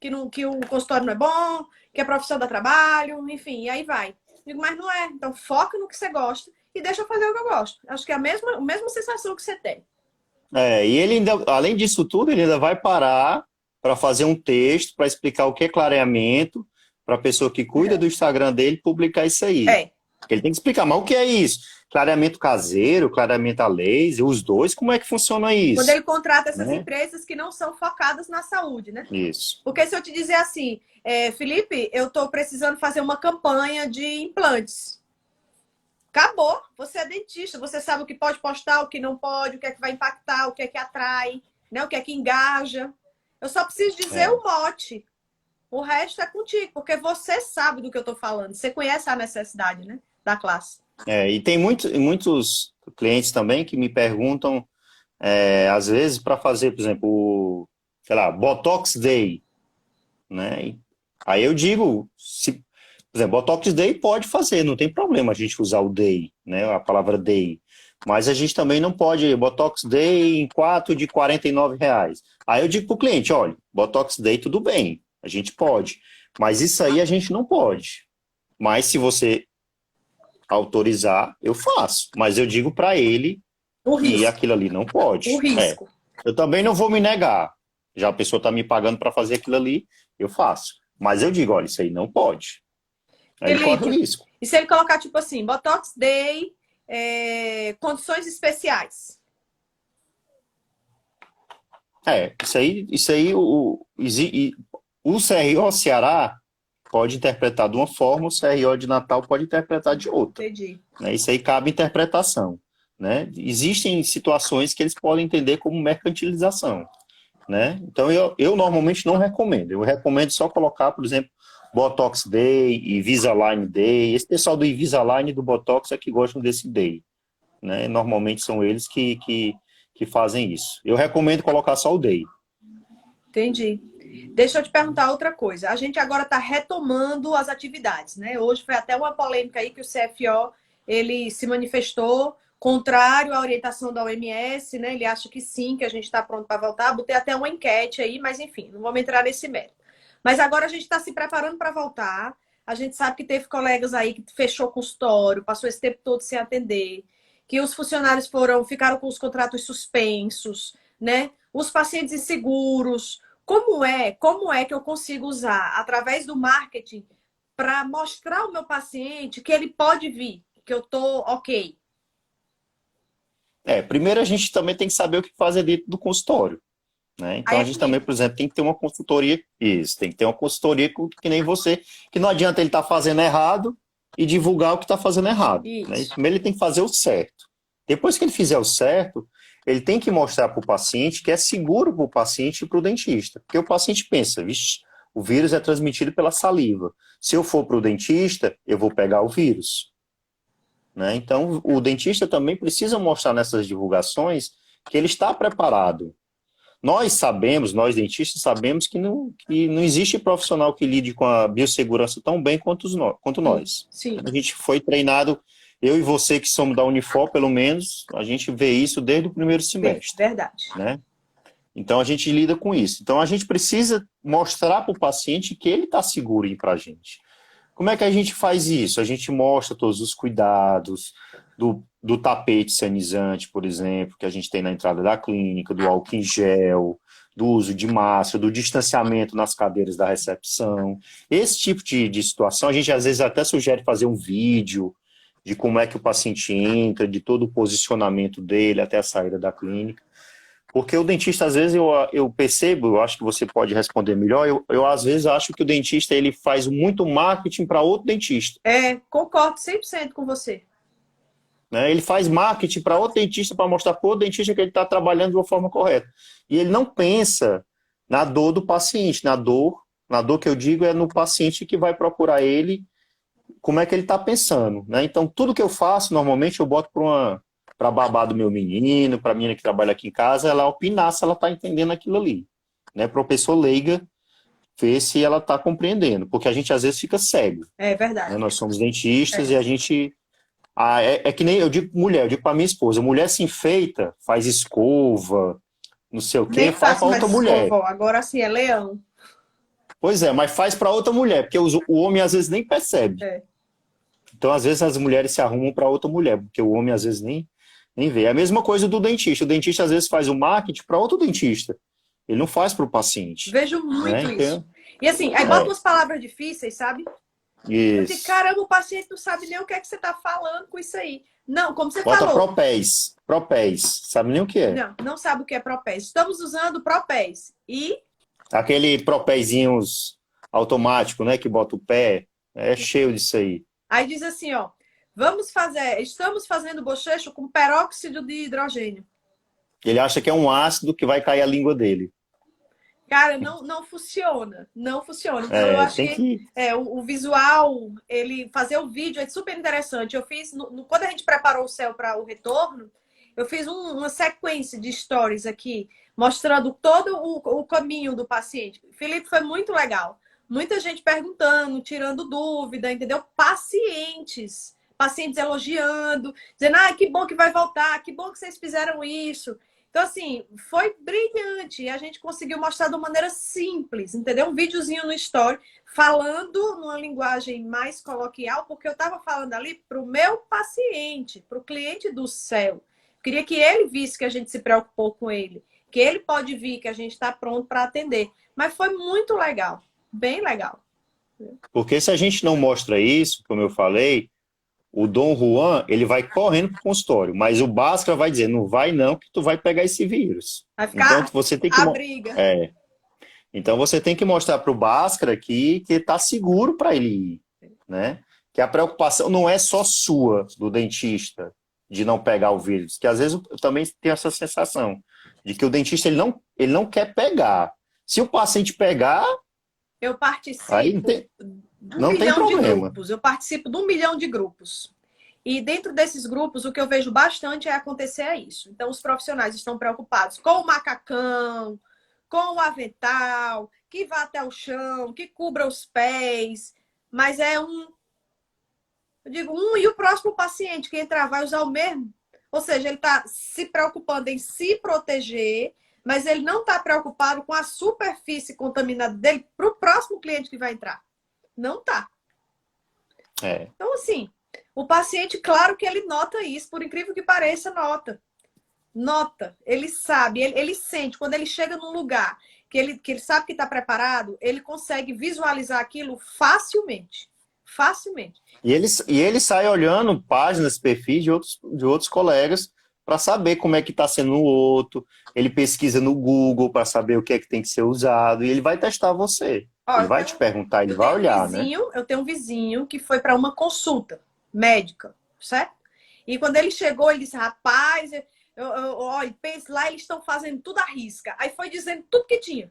que o consultório não é bom, que a profissão dá trabalho, enfim, e aí vai. Digo, mas não é. Então foca no que você gosta e deixa eu fazer o que eu gosto. Acho que é a mesma sensação que você tem. E ele ainda, além disso tudo, ele ainda vai parar para fazer um texto, para explicar o que é clareamento, para a pessoa que cuida do Instagram dele publicar isso aí. Porque ele tem que explicar, mas o que é isso? Clareamento caseiro, clareamento a laser, os dois, como é que funciona isso? Quando ele contrata essas empresas que não são focadas na saúde, né? Isso. Porque se eu te dizer assim, Felipe, eu estou precisando fazer uma campanha de implantes. Acabou. Você é dentista, você sabe o que pode postar, o que não pode, o que é que vai impactar, o que é que atrai, né? O que é que engaja. Eu só preciso dizer o mote. O resto é contigo, porque você sabe do que eu estou falando. Você conhece a necessidade, né, da classe. E tem muitos clientes também que me perguntam, às vezes, para fazer, por exemplo, sei lá, Botox Day, né? Aí eu digo, por exemplo, Botox Day pode fazer, não tem problema a gente usar o Day, né? A palavra Day. Mas a gente também não pode, Botox Day em 4 de R$ 49. Aí eu digo para o cliente, olha, Botox Day tudo bem, a gente pode. Mas isso aí a gente não pode. Mas se você autorizar, eu faço. Mas eu digo para ele que aquilo ali não pode. O risco. Eu também não vou me negar. Já a pessoa está me pagando para fazer aquilo ali, eu faço. Mas eu digo, olha, isso aí não pode. Aí ele corre o risco. E se ele colocar, tipo assim, Botox Day, condições especiais? Isso aí o CRO Ceará pode interpretar de uma forma, o CRO de Natal pode interpretar de outra. Entendi. Isso aí cabe interpretação. Né? Existem situações que eles podem entender como mercantilização. Né? Então, eu normalmente não recomendo. Eu recomendo só colocar, por exemplo, Botox Day, Invisalign Day. Esse pessoal do Invisalign e do Botox é que gostam desse Day. Né? Normalmente são eles que fazem isso. Eu recomendo colocar só o Day. Entendi. Deixa eu te perguntar outra coisa. A gente agora está retomando as atividades, né? Hoje foi até uma polêmica aí que o CFO ele se manifestou contrário à orientação da OMS, né? Ele acha que sim, que a gente está pronto para voltar. Botei até uma enquete aí, mas enfim, não vamos entrar nesse mérito. Mas agora a gente está se preparando para voltar. A gente sabe que teve colegas aí que fechou consultório, passou esse tempo todo sem atender, que os funcionários ficaram com os contratos suspensos, né? Os pacientes inseguros. Como é que eu consigo usar, através do marketing, para mostrar ao meu paciente que ele pode vir, que eu estou ok? Primeiro a gente também tem que saber o que fazer dentro do consultório. Né? Então a gente também, por exemplo, tem que ter uma consultoria, tem que ter uma consultoria que nem você, que não adianta ele estar fazendo errado e divulgar o que está fazendo errado. Né? Primeiro ele tem que fazer o certo. Depois que ele fizer o certo, ele tem que mostrar para o paciente que é seguro para o paciente e para o dentista. Porque o paciente pensa, vixe, o vírus é transmitido pela saliva. Se eu for para o dentista, eu vou pegar o vírus. Né? Então, o dentista também precisa mostrar nessas divulgações que ele está preparado. Nós dentistas sabemos que não existe profissional que lide com a biossegurança tão bem quanto nós. Sim. A gente foi treinado, eu e você que somos da Unifor, pelo menos, a gente vê isso desde o primeiro semestre. Verdade. Né? Então, a gente lida com isso. Então, a gente precisa mostrar para o paciente que ele está seguro em ir para a gente. Como é que a gente faz isso? A gente mostra todos os cuidados do tapete sanizante, por exemplo, que a gente tem na entrada da clínica, do álcool em gel, do uso de máscara, do distanciamento nas cadeiras da recepção. Esse tipo de situação, a gente às vezes até sugere fazer um vídeo de como é que o paciente entra, de todo o posicionamento dele até a saída da clínica. Porque o dentista, às vezes, eu percebo, eu acho que você pode responder melhor, eu às vezes acho que o dentista ele faz muito marketing para outro dentista. Concordo 100% com você. Né? Ele faz marketing para outro dentista para mostrar para outro dentista que ele está trabalhando de uma forma correta. E ele não pensa na dor do paciente, na dor Na dor que eu digo é no paciente que vai procurar ele, como é que ele está pensando, né? Então, tudo que eu faço, normalmente eu boto para babá do meu menino, para a menina que trabalha aqui em casa, ela opinar se ela está entendendo aquilo ali, né? Para a pessoa leiga ver se ela está compreendendo, porque a gente às vezes fica cego, É né? verdade. Nós somos dentistas É. e a gente é que nem eu digo mulher, eu digo para minha esposa, mulher se enfeita, faz escova, não sei o quê, Nem faz faço para mais outra mulher. escova, ó. Agora sim é leão. Pois é, mas faz para outra mulher, porque o homem às vezes nem percebe. É. Então, às vezes, as mulheres se arrumam para outra mulher, porque o homem às vezes nem vê. É a mesma coisa do dentista. O dentista às vezes faz o marketing para outro dentista. Ele não faz para o paciente, Vejo né? muito isso. Então, E assim, aí bota é, umas palavras difíceis, sabe? Eu digo, isso. caramba, o paciente não sabe nem o que é que você está falando com isso aí. Não, como você Bota falou. propés. Sabe nem o que é? Não, não sabe o que é propés. Estamos usando propés. E Aquele propézinhos automático, né? Que bota o pé. É cheio disso aí. aí diz assim, ó. Estamos fazendo bochecho com peróxido de hidrogênio. Ele acha que é um ácido que vai cair a língua dele. Cara, não funciona. Não funciona. Então, eu É, acho tem que que. o visual, ele fazer o vídeo é super interessante. Eu fiz, quando a gente preparou o céu para o retorno, eu fiz uma sequência de stories aqui, mostrando todo o caminho do paciente. Felipe, foi muito legal. Muita gente perguntando, tirando dúvida, entendeu? Pacientes elogiando, dizendo, que bom que vai voltar, que bom que vocês fizeram isso. Então, assim, foi brilhante. E a gente conseguiu mostrar de uma maneira simples, entendeu? Um videozinho no story, falando numa linguagem mais coloquial, porque eu estava falando ali para o meu paciente, para o cliente do céu. Queria que ele visse que a gente se preocupou com ele, que ele pode vir, que a gente está pronto para atender. Mas foi muito legal, bem legal. Porque se a gente não mostra isso, como eu falei, o Dom Juan, ele vai correndo para o consultório, mas o Bhaskara vai dizer, não vai não, que tu vai pegar esse vírus. Vai Então ficar você tem que a briga. então você tem que mostrar para o Bhaskara que está seguro para ele ir, né? Que a preocupação não é só sua, do dentista, de não pegar o vírus, que às vezes eu também tenho essa sensação de que o dentista ele não quer pegar. Se o paciente pegar, Eu aí participo de um não tem milhão de problema. grupos. Eu participo de 1 milhão de grupos. E dentro desses grupos, o que eu vejo bastante é acontecer isso. Então, os profissionais estão preocupados com o macacão, com o avental, que vá até o chão, que cubra os pés. Mas eu digo, e o próximo paciente que entrar vai usar o mesmo? Ou seja, ele está se preocupando em se proteger, mas ele não está preocupado com a superfície contaminada dele para o próximo cliente que vai entrar. Não está. É. Então, assim, o paciente, claro que ele nota isso, por incrível que pareça, nota. Nota, ele sabe, ele sente, quando ele chega num lugar que ele sabe que está preparado, ele consegue visualizar aquilo facilmente. Facilmente. E ele sai olhando páginas, perfis de outros colegas para saber como é que está sendo o outro. Ele pesquisa no Google para saber o que é que tem que ser usado e ele vai testar você. Ó, Ele vai te perguntar, ele eu vai tenho um olhar, né? vizinho, eu tenho um vizinho que foi para uma consulta médica, certo? E quando ele chegou, ele disse, rapaz, olha, pense lá, eles estão fazendo tudo à risca. Aí foi dizendo tudo que tinha.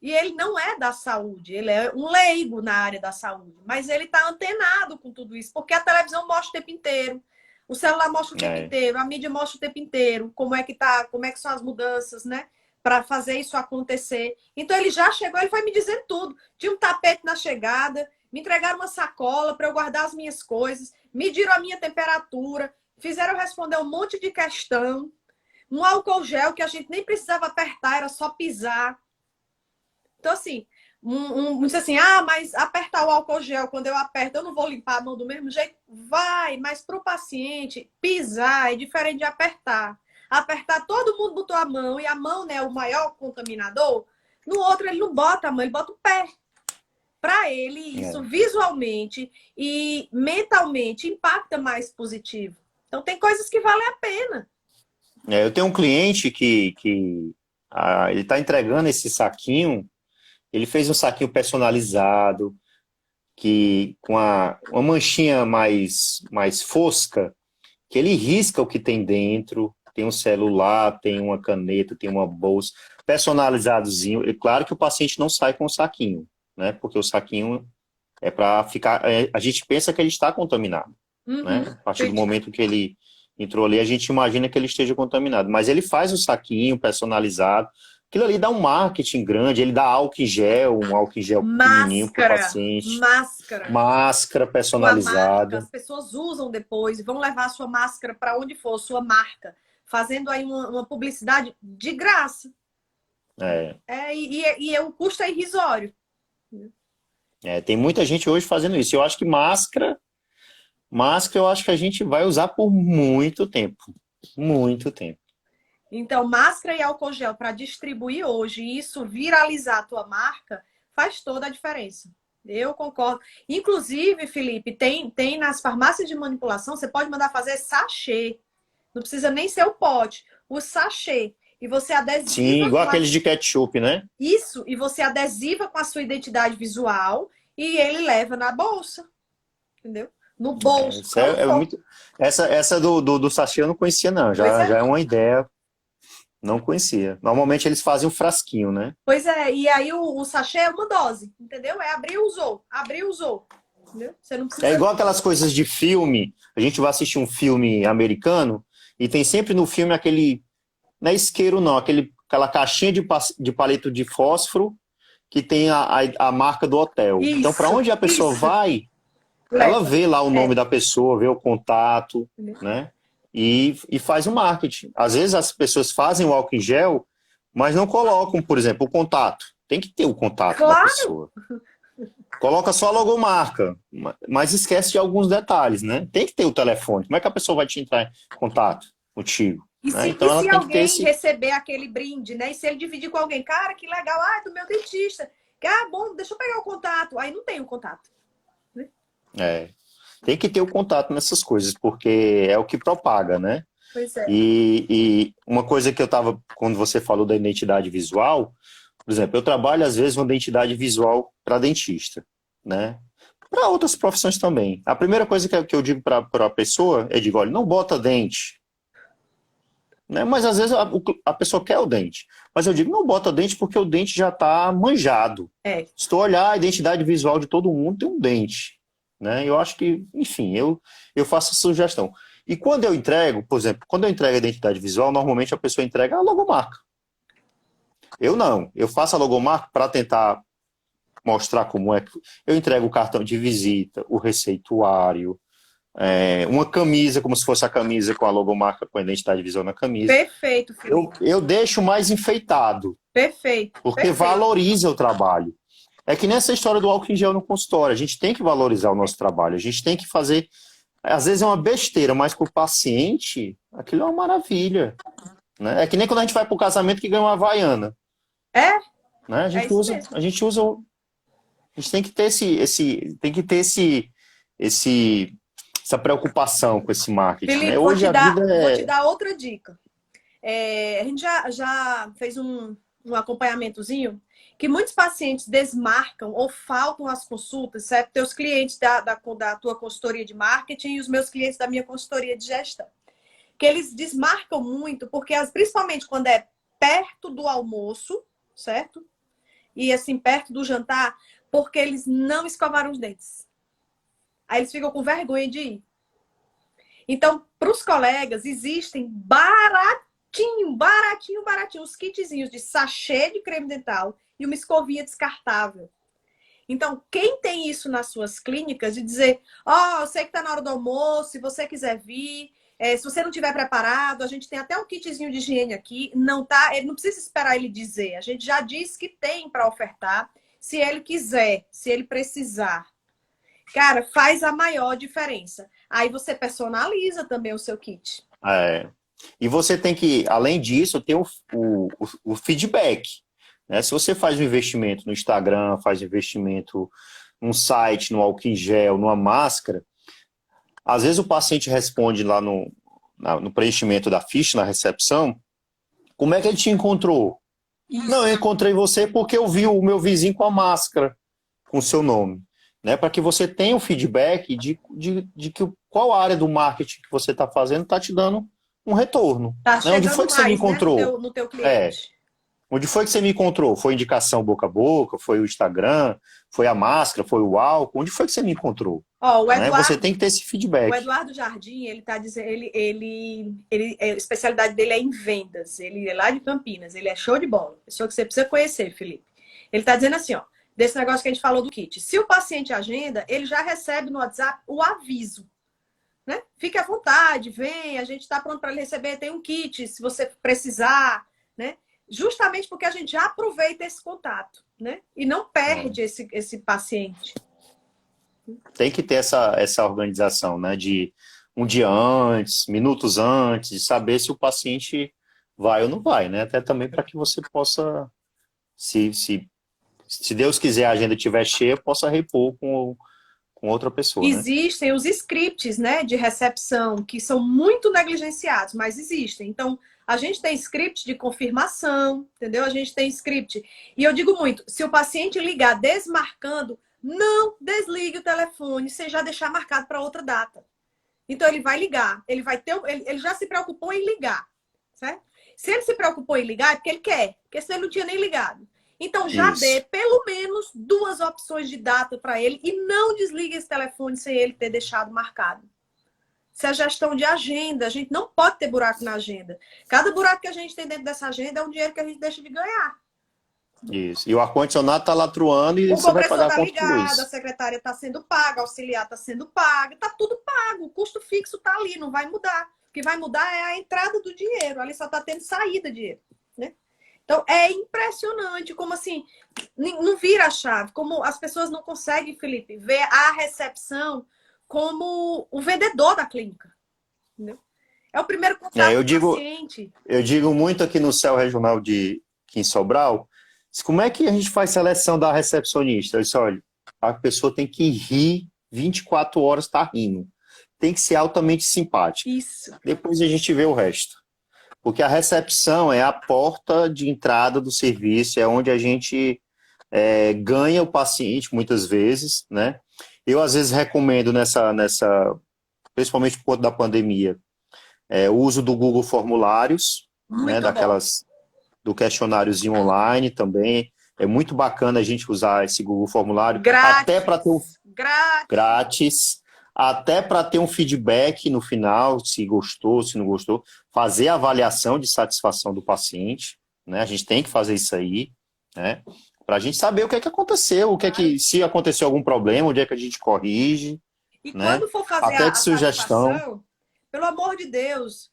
E ele não é da saúde, ele é um leigo na área da saúde, mas ele está antenado com tudo isso, porque a televisão mostra o tempo inteiro, o celular mostra o tempo inteiro, a mídia mostra o tempo inteiro, como é que tá, como é que são as mudanças, né? Para fazer isso acontecer. Então ele já chegou, ele foi me dizendo tudo. Tinha um tapete na chegada, me entregaram uma sacola para eu guardar as minhas coisas, mediram a minha temperatura, fizeram eu responder um monte de questão, um álcool gel que a gente nem precisava apertar, era só pisar. Então, assim, disse assim, mas apertar o álcool gel, quando eu aperto, eu não vou limpar a mão do mesmo jeito? Vai, mas para o paciente, pisar é diferente de apertar. Apertar, todo mundo botou a mão, e a mão, né, o maior contaminador. No outro, ele não bota a mão, ele bota o pé. Para ele, isso visualmente e mentalmente impacta mais positivo. Então, tem coisas que valem a pena. Eu tenho um cliente que ele está entregando esse saquinho. Ele fez um saquinho personalizado, que com uma manchinha mais fosca, que ele risca o que tem dentro. tem um celular, tem uma caneta, tem uma bolsa, personalizadozinho. É claro que o paciente não sai com o saquinho, né? Porque o saquinho é para ficar. A gente pensa que ele está contaminado, né? A partir do Entendi. momento que ele entrou ali, a gente imagina que ele esteja contaminado. Mas ele faz o saquinho personalizado. Aquilo ali dá um marketing grande, ele dá álcool em gel, um álcool em gel pequenininho para o Máscara, paciente, máscara. máscara Sua marca, personalizada. as pessoas usam depois e vão levar a sua máscara para onde for, sua marca, fazendo aí uma publicidade de graça. É, E o custo é irrisório. tem muita gente hoje fazendo isso. Eu acho que máscara eu acho que a gente vai usar por muito tempo. Muito tempo. Então, máscara e álcool gel para distribuir hoje e isso viralizar a tua marca faz toda a diferença. Eu concordo. Inclusive, Felipe, tem nas farmácias de manipulação, você pode mandar fazer sachê. Não precisa nem ser o pote, o sachê. E você Sim, adesiva igual com aqueles de ketchup, né? isso, e você adesiva com a sua identidade visual e ele leva na bolsa. Entendeu? No bolso, Isso para onde é for. muito. Essa do sachê eu não conhecia, não. Pois Já é. é uma ideia. Não conhecia. Normalmente eles fazem um frasquinho, né? Pois é, e aí o sachê é uma dose, entendeu? É abrir, usou, abrir, usou. Entendeu? Você não É precisa. igual aquelas coisas de filme. A gente vai assistir um filme americano e tem sempre no filme aquele. Não é isqueiro, não. Aquela caixinha de palito de fósforo que tem a marca do hotel. Então, para Isso, onde a pessoa isso. vai, ela Leva. vê lá o É. nome da pessoa, vê o contato, Entendeu? né? E faz o marketing. Às vezes as pessoas fazem o álcool em gel, mas não colocam, por exemplo, o contato. Tem que ter o contato da Claro, pessoa. Coloca só a logomarca, mas esquece de alguns detalhes, né? Tem que ter o telefone. Como é que a pessoa vai te entrar em contato contigo? E Né? se, Então e ela se tem que ter alguém esse. receber aquele brinde, né? E se ele dividir com alguém, cara, que legal, ah, é do meu dentista. Ah, bom, deixa eu pegar o contato. Aí não tem o contato. Né? É, tem que ter o contato nessas coisas, porque é o que propaga, né? Pois é. E uma coisa que eu estava, quando você falou da identidade visual, por exemplo, eu trabalho às vezes uma identidade visual para dentista, né? Para outras profissões também. A primeira coisa que eu digo para a pessoa é digo, olha, não bota dente, né? Mas às vezes a pessoa quer o dente. Mas eu digo, não bota dente porque o dente já está manjado. É. Se tu olhar a identidade visual de todo mundo, tem um dente, né? Eu acho que, enfim, eu faço essa sugestão. E quando eu entrego, por exemplo, quando eu entrego a identidade visual, normalmente a pessoa entrega a logomarca. Eu não. Eu faço a logomarca para tentar mostrar como é que. Eu entrego o cartão de visita, o receituário, uma camisa, como se fosse a camisa com a logomarca com a identidade visual na camisa. Perfeito, Felipe. Eu deixo mais enfeitado, Perfeito. porque Perfeito. valoriza o trabalho. É que nessa história do álcool em gel no consultório, a gente tem que valorizar o nosso trabalho, a gente tem que fazer. Às vezes é uma besteira, mas para o paciente, aquilo é uma maravilha. Né? É que nem quando a gente vai para o casamento que ganha uma havaiana. É, Né? é isso mesmo. A gente usa. A gente tem que ter essa preocupação com esse marketing. Né? Felipe, Hoje a vida vou te é. dar outra dica. A gente já fez um acompanhamentozinho que muitos pacientes desmarcam ou faltam as consultas, certo? Teus clientes da tua consultoria de marketing e os meus clientes da minha consultoria de gestão. Que eles desmarcam muito, porque principalmente quando é perto do almoço, certo? E assim, perto do jantar, porque eles não escovaram os dentes. Aí eles ficam com vergonha de ir. Então, para os colegas, existem baratinho, os kitzinhos de sachê de creme dental e uma escovinha descartável. Então, quem tem isso nas suas clínicas, de dizer, ó, eu sei que tá na hora do almoço, se você quiser vir, se você não tiver preparado, a gente tem até um kitzinho de higiene aqui, não tá, ele não precisa esperar ele dizer, a gente já diz que tem para ofertar, se ele quiser, se ele precisar. Cara, faz a maior diferença. Aí você personaliza também o seu kit. É, e você tem que, além disso, ter o feedback. Né? Se você faz um investimento no Instagram, faz um investimento num site, no álcool em gel, numa máscara, às vezes o paciente responde lá no preenchimento da ficha, na recepção, como é que ele te encontrou? Isso. Não, eu encontrei você porque eu vi o meu vizinho com a máscara, com o seu nome. Né? Para que você tenha o feedback de que qual área do marketing que você está fazendo está te dando um retorno. Tá Né? Onde chegando foi que você me mais, né, encontrou? no teu É, cliente. onde foi que você me encontrou? Foi indicação boca a boca? Foi o Instagram? Foi a máscara? Foi o álcool? Onde foi que você me encontrou? Ó, Né? Você tem que ter esse o feedback. Eduardo Jardim, ele tá dizendo, a especialidade dele é em vendas. Ele é lá de Campinas, ele é show de bola. Pessoa que você precisa conhecer, Felipe. Ele tá dizendo assim, ó, desse negócio que a gente falou do kit. Se o paciente agenda, ele já recebe no WhatsApp o aviso, né? Fique à vontade, vem, a gente está pronto para receber, tem um kit, se você precisar, né? Justamente porque a gente já aproveita esse contato, né? E não perde esse paciente. Tem que ter essa organização, né? De um dia antes, minutos antes, de saber se o paciente vai ou não vai, né? Até também para que você possa, se Deus quiser a agenda estiver cheia, possa repor com outra pessoa, né? Existem os scripts, né, de recepção, que são muito negligenciados, mas existem. Então, a gente tem script de confirmação, entendeu? A gente tem script. E eu digo muito, se o paciente ligar desmarcando, não desligue o telefone sem já deixar marcado para outra data. Então, ele vai ligar, ele já se preocupou em ligar, certo? Se ele se preocupou em ligar, é porque ele quer, porque senão ele não tinha nem ligado. Então, já dê Isso. pelo menos 2 opções de data para ele e não desligue esse telefone sem ele ter deixado marcado. Isso é gestão de agenda. A gente não pode ter buraco na agenda. Cada buraco que a gente tem dentro dessa agenda é um dinheiro que a gente deixa de ganhar. Isso. E o ar-condicionado está lá truando e O você vai compressor pagar a está conta de ligado, a luz. secretária está sendo paga, o auxiliar está sendo pago, está tudo pago. O custo fixo está ali, não vai mudar. O que vai mudar é a entrada do dinheiro. Ali só está tendo saída de dinheiro, né? Então, é impressionante como assim, não vira a chave, como as pessoas não conseguem, Felipe, ver a recepção como o vendedor da clínica. Entendeu? É o primeiro É, contato eu com o digo, paciente. eu digo muito aqui no Céu Regional aqui em Sobral, como é que a gente faz seleção da recepcionista? Eu disse, olha, a pessoa tem que rir 24 horas, tá rindo. Tem que ser altamente simpática. Isso. Depois a gente vê o resto. Porque a recepção é a porta de entrada do serviço, é onde a gente ganha o paciente, muitas vezes, né? Eu, às vezes, recomendo principalmente por conta da pandemia, o uso do Google Formulários, né? Muito bom. Do questionáriozinho online também. É muito bacana a gente usar esse Google Formulário, até para ter grátis, até para ter um feedback no final, se gostou, se não gostou, fazer a avaliação de satisfação do paciente, né? A gente tem que fazer isso aí, né? Para a gente saber o que é que aconteceu, se aconteceu algum problema, onde é que a gente corrige, E né? quando for fazer Até de a sugestão. satisfação, pelo amor de Deus,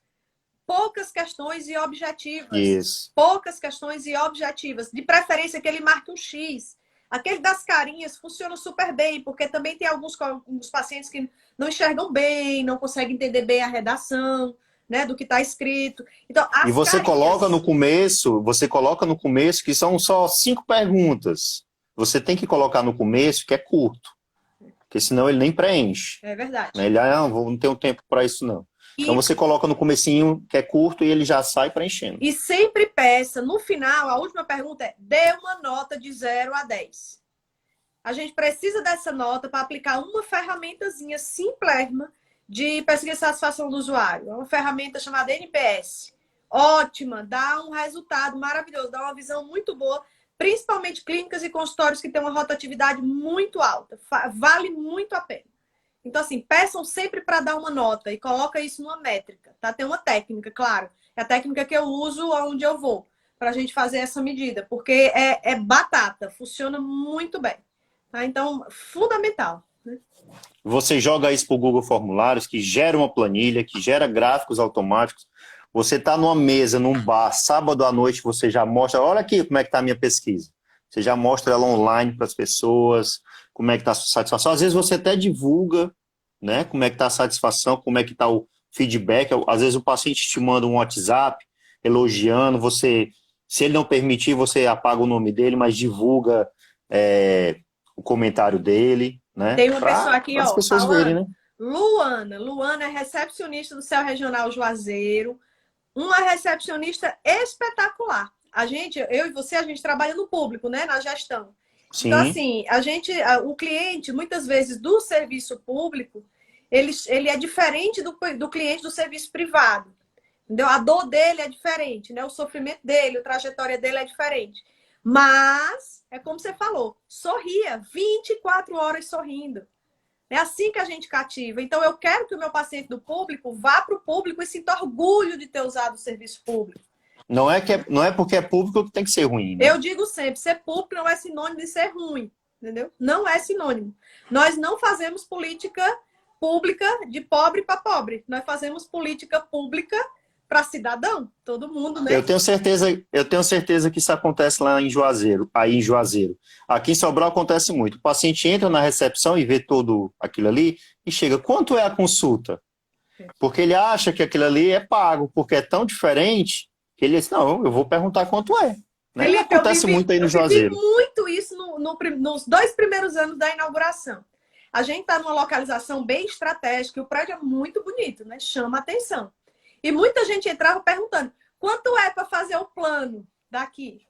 poucas questões e objetivas. Isso. Poucas questões e objetivas. De preferência que ele marque um X. Aquele das carinhas funciona super bem, porque também tem alguns pacientes que não enxergam bem, não conseguem entender bem a redação, né, do que está escrito. Então, E as você carinhas... coloca no começo que são só 5 perguntas. Você tem que colocar no começo que é curto, porque senão ele nem preenche. É verdade. Né? Ele, não tenho tempo para isso não. Então você coloca no comecinho que é curto e ele já sai preenchendo. E sempre peça, no final, a última pergunta é: dê uma nota de 0 a 10. A gente precisa dessa nota para aplicar uma ferramentazinha simplesma de pesquisa de satisfação do usuário. É uma ferramenta chamada NPS. Ótima, dá um resultado maravilhoso, dá uma visão muito boa, principalmente clínicas e consultórios que têm uma rotatividade muito alta. Vale muito a pena. Então, assim, peçam sempre para dar uma nota e coloca isso numa métrica, tá? Tem uma técnica, claro. É a técnica que eu uso aonde eu vou para a gente fazer essa medida, porque é batata, funciona muito bem. Tá? Então, fundamental. Né? Você joga isso para o Google Formulários, que gera uma planilha, que gera gráficos automáticos. Você está numa mesa, num bar, sábado à noite, você já mostra, olha aqui como é que está a minha pesquisa. Você já mostra ela online para as pessoas, como é que está a sua satisfação. Às vezes você até divulga, né, como é que está a satisfação, como é que está o feedback. Às vezes o paciente te manda um WhatsApp elogiando, se ele não permitir, você apaga o nome dele, mas divulga o comentário dele, né? Tem uma pessoa aqui, as ó, pessoas falando, verem, né? Luana é recepcionista do Céu Regional Juazeiro, uma recepcionista espetacular. Eu e você, a gente trabalha no público, né, na gestão. Sim. Então, assim, o cliente, muitas vezes, do serviço público, ele é diferente do cliente do serviço privado. Entendeu? A dor dele é diferente, né? O sofrimento dele, a trajetória dele é diferente. Mas, é como você falou, sorria 24 horas sorrindo. É assim que a gente cativa. Então, eu quero que o meu paciente do público vá para o público e sinta orgulho de ter usado o serviço público. Não é porque é público que tem que ser ruim, né? Eu digo sempre, ser público não é sinônimo de ser ruim, entendeu? Não é sinônimo. Nós não fazemos política pública de pobre para pobre. Nós fazemos política pública para cidadão, todo mundo, né? Eu tenho certeza que isso acontece lá em Juazeiro, aí em Juazeiro. Aqui em Sobral acontece muito. O paciente entra na recepção e vê todo aquilo ali e chega, quanto é a consulta? Porque ele acha que aquilo ali é pago, porque é tão diferente que ele diz, não, eu vou perguntar quanto é. Né? Felipe, Acontece muito aí no eu vivi Juazeiro. muito isso nos 2 primeiros anos da inauguração. A gente está numa localização bem estratégica, e o prédio é muito bonito, né? Chama atenção. E muita gente entrava perguntando, quanto é para fazer o plano daqui?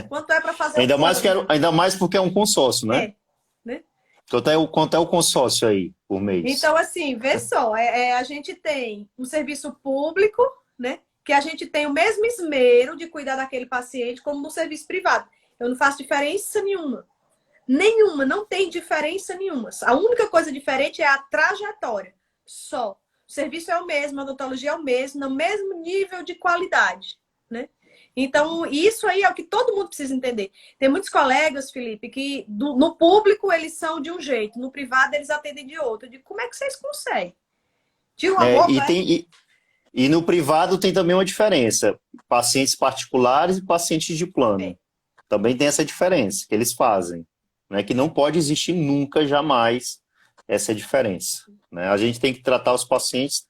Quanto é para fazer o plano? Ainda mais porque é um consórcio, né? Né? Quanto é o consórcio aí por mês? Então, assim, vê só, a gente tem um serviço público, né? Que a gente tem o mesmo esmero de cuidar daquele paciente como no serviço privado. Eu não faço diferença nenhuma. Nenhuma, não tem diferença nenhuma. A única coisa diferente é a trajetória. Só. O serviço é o mesmo, a odontologia é o mesmo, no mesmo nível de qualidade, né? Então, isso aí é o que todo mundo precisa entender. Tem muitos colegas, Felipe, que no público eles são de um jeito, no privado eles atendem de outro. Eu digo, como é que vocês conseguem? Tira uma boca, E no privado tem também uma diferença. Pacientes particulares e pacientes de plano. Também tem essa diferença que eles fazem. Né? Que não pode existir nunca, jamais, essa diferença. Né? A gente tem que tratar os pacientes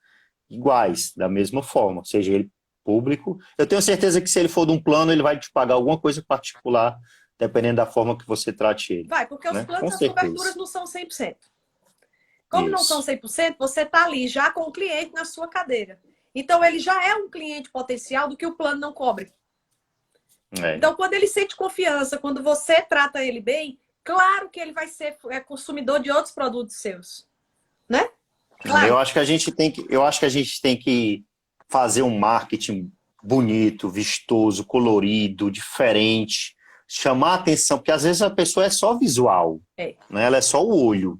iguais, da mesma forma, seja ele público. Eu tenho certeza que se ele for de um plano, ele vai te pagar alguma coisa particular, dependendo da forma que você trate ele. Vai, porque né? os planos, as coberturas não são 100%. Como não são Isso. 100%, você está ali já com o cliente na sua cadeira. Então, ele já é um cliente potencial do que o plano não cobre. Então, quando ele sente confiança, quando você trata ele bem, claro que ele vai ser consumidor de outros produtos seus. Né? Claro. Eu acho que a gente tem que fazer um marketing bonito, vistoso, colorido, diferente, chamar a atenção, porque às vezes a pessoa é só visual, né? Ela é só o olho.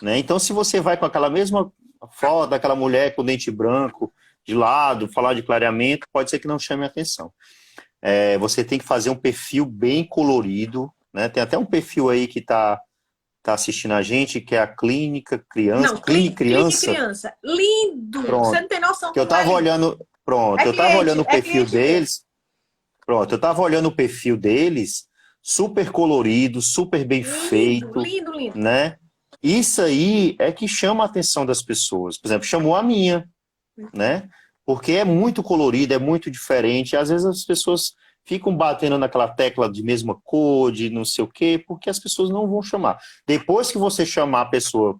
Né? Então, se você vai com aquela mesma foto daquela mulher com dente branco de lado, falar de clareamento, pode ser que não chame a atenção. Você tem que fazer um perfil bem colorido, né? Tem até um perfil aí que está assistindo a gente, que é a Clínica Criança. Não, Clínica Criança. Lindo! Pronto. Você não tem noção que eu estava olhando. Pronto, eu estava olhando o perfil deles. Pronto, eu estava olhando o perfil deles, super colorido, super bem feito. Lindo. Né? Isso aí é que chama a atenção das pessoas. Por exemplo, chamou a minha, né? Porque é muito colorido, é muito diferente. E às vezes as pessoas ficam batendo naquela tecla de mesma cor, de não sei o quê, porque as pessoas não vão chamar. Depois que você chamar a pessoa,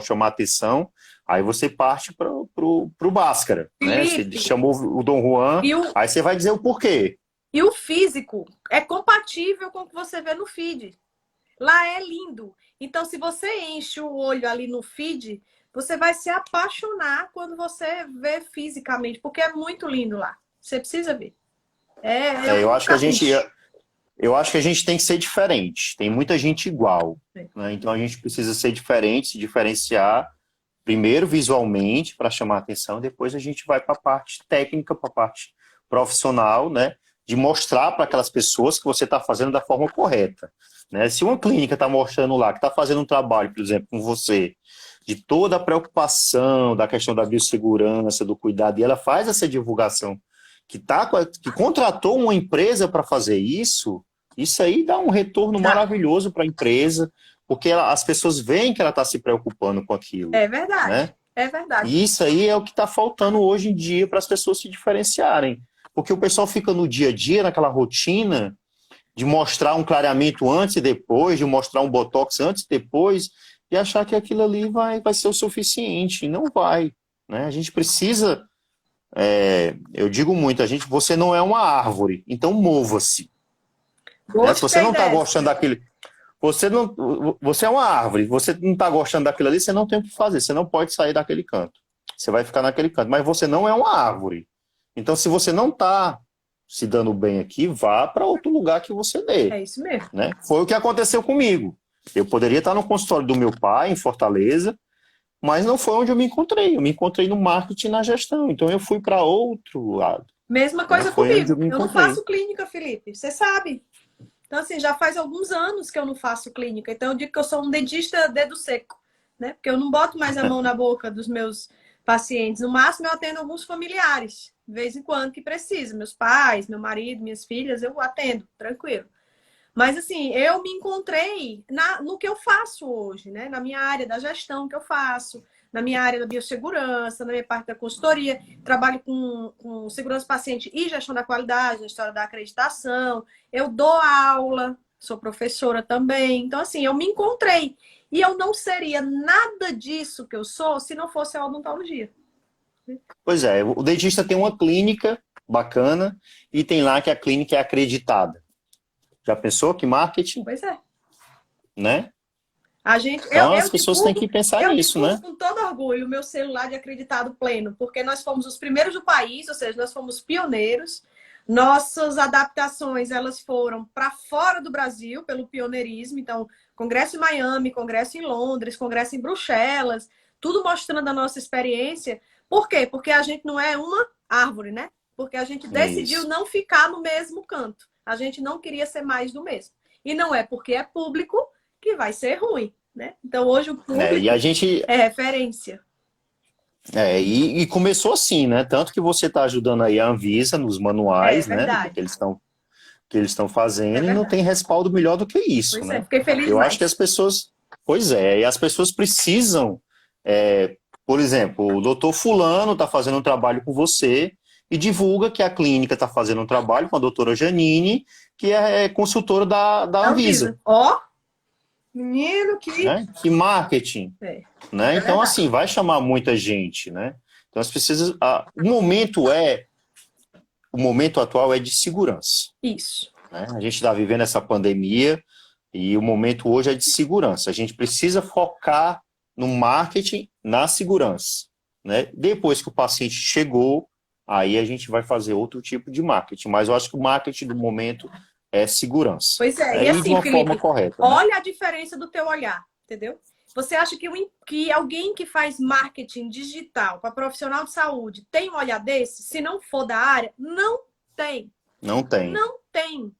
chamar a atenção, aí você parte pro Bhaskara, né? Você chamou o Dom Juan, aí você vai dizer o porquê. E o físico é compatível com o que você vê no feed. Lá é lindo. Então, se você enche o olho ali no feed, você vai se apaixonar quando você vê fisicamente, porque é muito lindo lá. Você precisa ver. Eu acho que a gente tem que ser diferente. Tem muita gente igual. Né? Então, a gente precisa ser diferente, se diferenciar, primeiro visualmente, para chamar a atenção, depois a gente vai para a parte técnica, para a parte profissional, né? De mostrar para aquelas pessoas que você está fazendo da forma correta. Né? Se uma clínica está mostrando lá que está fazendo um trabalho, por exemplo, com você, de toda a preocupação da questão da biossegurança, do cuidado, e ela faz essa divulgação, que contratou uma empresa para fazer isso aí dá um retorno maravilhoso para a empresa, porque as pessoas veem que ela está se preocupando com aquilo. É verdade, né? É verdade. E isso aí é o que está faltando hoje em dia para as pessoas se diferenciarem. Porque o pessoal fica no dia a dia, naquela rotina, de mostrar um clareamento antes e depois, de mostrar um botox antes e depois, e achar que aquilo ali vai ser o suficiente. E não vai. Né? A gente precisa... eu digo muito, você não é uma árvore, então mova-se. Né? Se você não está gostando daquele... Você é uma árvore, você não está gostando daquilo ali, você não tem o que fazer, você não pode sair daquele canto. Você vai ficar naquele canto. Mas você não é uma árvore. Então, se você não está se dando bem aqui, vá para outro lugar que você dê. É isso mesmo. Né? Foi o que aconteceu comigo. Eu poderia estar no consultório do meu pai, em Fortaleza, mas não foi onde eu me encontrei. Eu me encontrei no marketing e na gestão. Então, eu fui para outro lado. Mesma coisa Foi onde comigo. eu Eu não faço clínica, Felipe. Você sabe. Então, assim, já faz alguns anos que eu não faço clínica. Então, eu digo que eu sou um dentista dedo seco, né? Porque eu não boto mais a mão na boca dos meus pacientes. No máximo, eu atendo alguns familiares, de vez em quando, que precisa. Meus pais, meu marido, minhas filhas, eu atendo, tranquilo. Mas, assim, eu me encontrei no que eu faço hoje, né? Na minha área da gestão que eu faço, na minha área da biossegurança, na minha parte da consultoria. Trabalho com segurança paciente e gestão da qualidade, na história da acreditação. Eu dou aula, sou professora também. Então, assim, eu me encontrei. E eu não seria nada disso que eu sou se não fosse a odontologia. Pois é, o dentista tem uma clínica bacana e tem lá que a clínica é acreditada. Já pensou que marketing, Pois é. né? Eu Então as pessoas têm que pensar nisso, né? com todo orgulho o meu celular de acreditado pleno, porque nós fomos os primeiros do país, ou seja, nós fomos pioneiros. Nossas adaptações, elas foram para fora do Brasil, pelo pioneirismo. Então, congresso em Miami, congresso em Londres, congresso em Bruxelas, tudo mostrando a nossa experiência. Por quê? Porque a gente não é uma árvore, né? Porque a gente decidiu Isso. não ficar no mesmo canto. A gente não queria ser mais do mesmo. E não é porque é público que vai ser ruim, né? Então, hoje o público E a gente é referência. e começou assim, né? Tanto que você está ajudando aí a Anvisa nos manuais, né? Verdade. Que eles estão fazendo, É e não verdade. tem respaldo melhor do que isso, Pois né? é, fiquei feliz Eu demais. acho que as pessoas, pois é, e as pessoas precisam, por exemplo, o doutor fulano está fazendo um trabalho com você e divulga que a clínica está fazendo um trabalho com a doutora Janine, que é consultora da Anvisa, Ó, menino que... né? Que marketing, É né? Então, verdade. assim, vai chamar muita gente, né? Então, as pessoas, o momento atual é de segurança, Isso. né? A gente está vivendo essa pandemia e o momento hoje é de segurança. A gente precisa focar no marketing, na segurança, né? Depois que o paciente chegou, aí a gente vai fazer outro tipo de marketing. Mas eu acho que o marketing do momento é segurança. Pois é. Né? E E de assim, uma forma Felipe, correta. Né? olha a diferença do teu olhar, entendeu? Você acha que alguém que faz marketing digital para profissional de saúde tem um olhar desse? Se não for da área, não tem. Não tem. Não tem.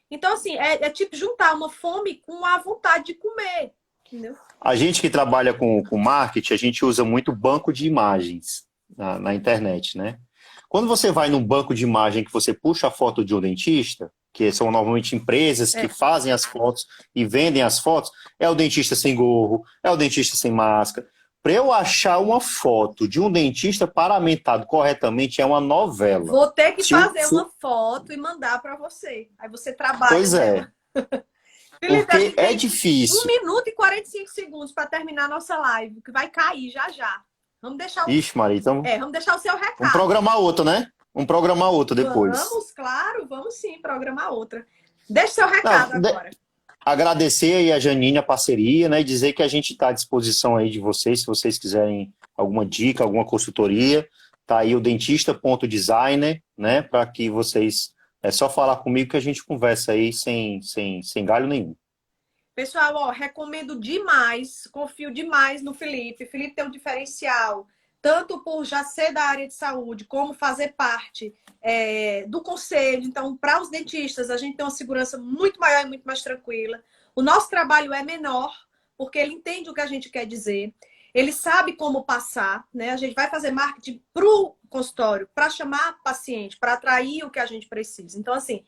Então, assim, é tipo juntar uma fome com a vontade de comer. Entendeu? A gente que trabalha com marketing, a gente usa muito banco de imagens na internet, né? Quando você vai num banco de imagem que você puxa a foto de um dentista, que são normalmente empresas que fazem as fotos e vendem as fotos, é o dentista sem gorro, é o dentista sem máscara. Para eu achar uma foto de um dentista paramentado corretamente é uma novela. Vou ter que fazer uma foto e mandar para você. Aí você trabalha. Pois é. Felipe, porque é difícil. 1 minuto e 45 segundos para terminar a nossa live, que vai cair já já. Vamos deixar Ixi, Maria, então... vamos deixar o seu recado. Vamos programar outra, né? Vamos programar outra depois. Vamos, claro, vamos sim programar outra. Deixa seu recado agora. Agradecer aí a Janine a parceria, né? E dizer que a gente está à disposição aí de vocês, se vocês quiserem alguma dica, alguma consultoria. Tá aí o dentista.designer, né? Para que vocês... É só falar comigo que a gente conversa aí sem galho nenhum. Pessoal, ó, recomendo demais, confio demais no Felipe. Felipe tem um diferencial, tanto por já ser da área de saúde, como fazer parte do conselho. Então, para os dentistas, a gente tem uma segurança muito maior e muito mais tranquila. O nosso trabalho é menor, porque ele entende o que a gente quer dizer. Ele sabe como passar, né? A gente vai fazer marketing para o consultório, para chamar paciente, para atrair o que a gente precisa. Então, assim,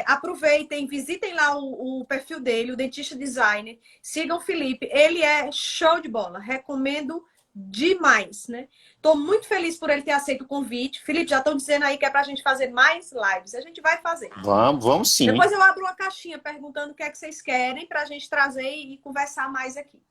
aproveitem, visitem lá o perfil dele, o Dentista Designer. Sigam o Felipe, ele é show de bola. Recomendo demais, né? Tô muito feliz por ele ter aceito o convite. Felipe, já estão dizendo aí que é pra gente fazer mais lives. A gente vai fazer. Vamos sim. Depois eu abro uma caixinha perguntando o que é que vocês querem pra gente trazer e conversar mais aqui.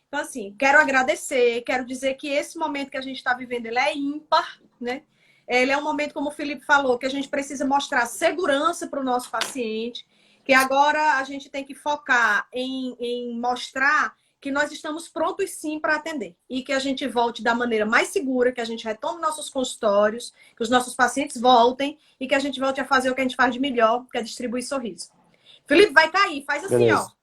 Então, assim, quero agradecer, quero dizer que esse momento que a gente está vivendo, ele é ímpar, né? Ele é um momento, como o Felipe falou, que a gente precisa mostrar segurança para o nosso paciente, que agora a gente tem que focar em mostrar que nós estamos prontos sim para atender e que a gente volte da maneira mais segura, que a gente retome nossos consultórios, que os nossos pacientes voltem e que a gente volte a fazer o que a gente faz de melhor, que é distribuir sorriso. Felipe, vai cair, faz assim, ó. Beleza.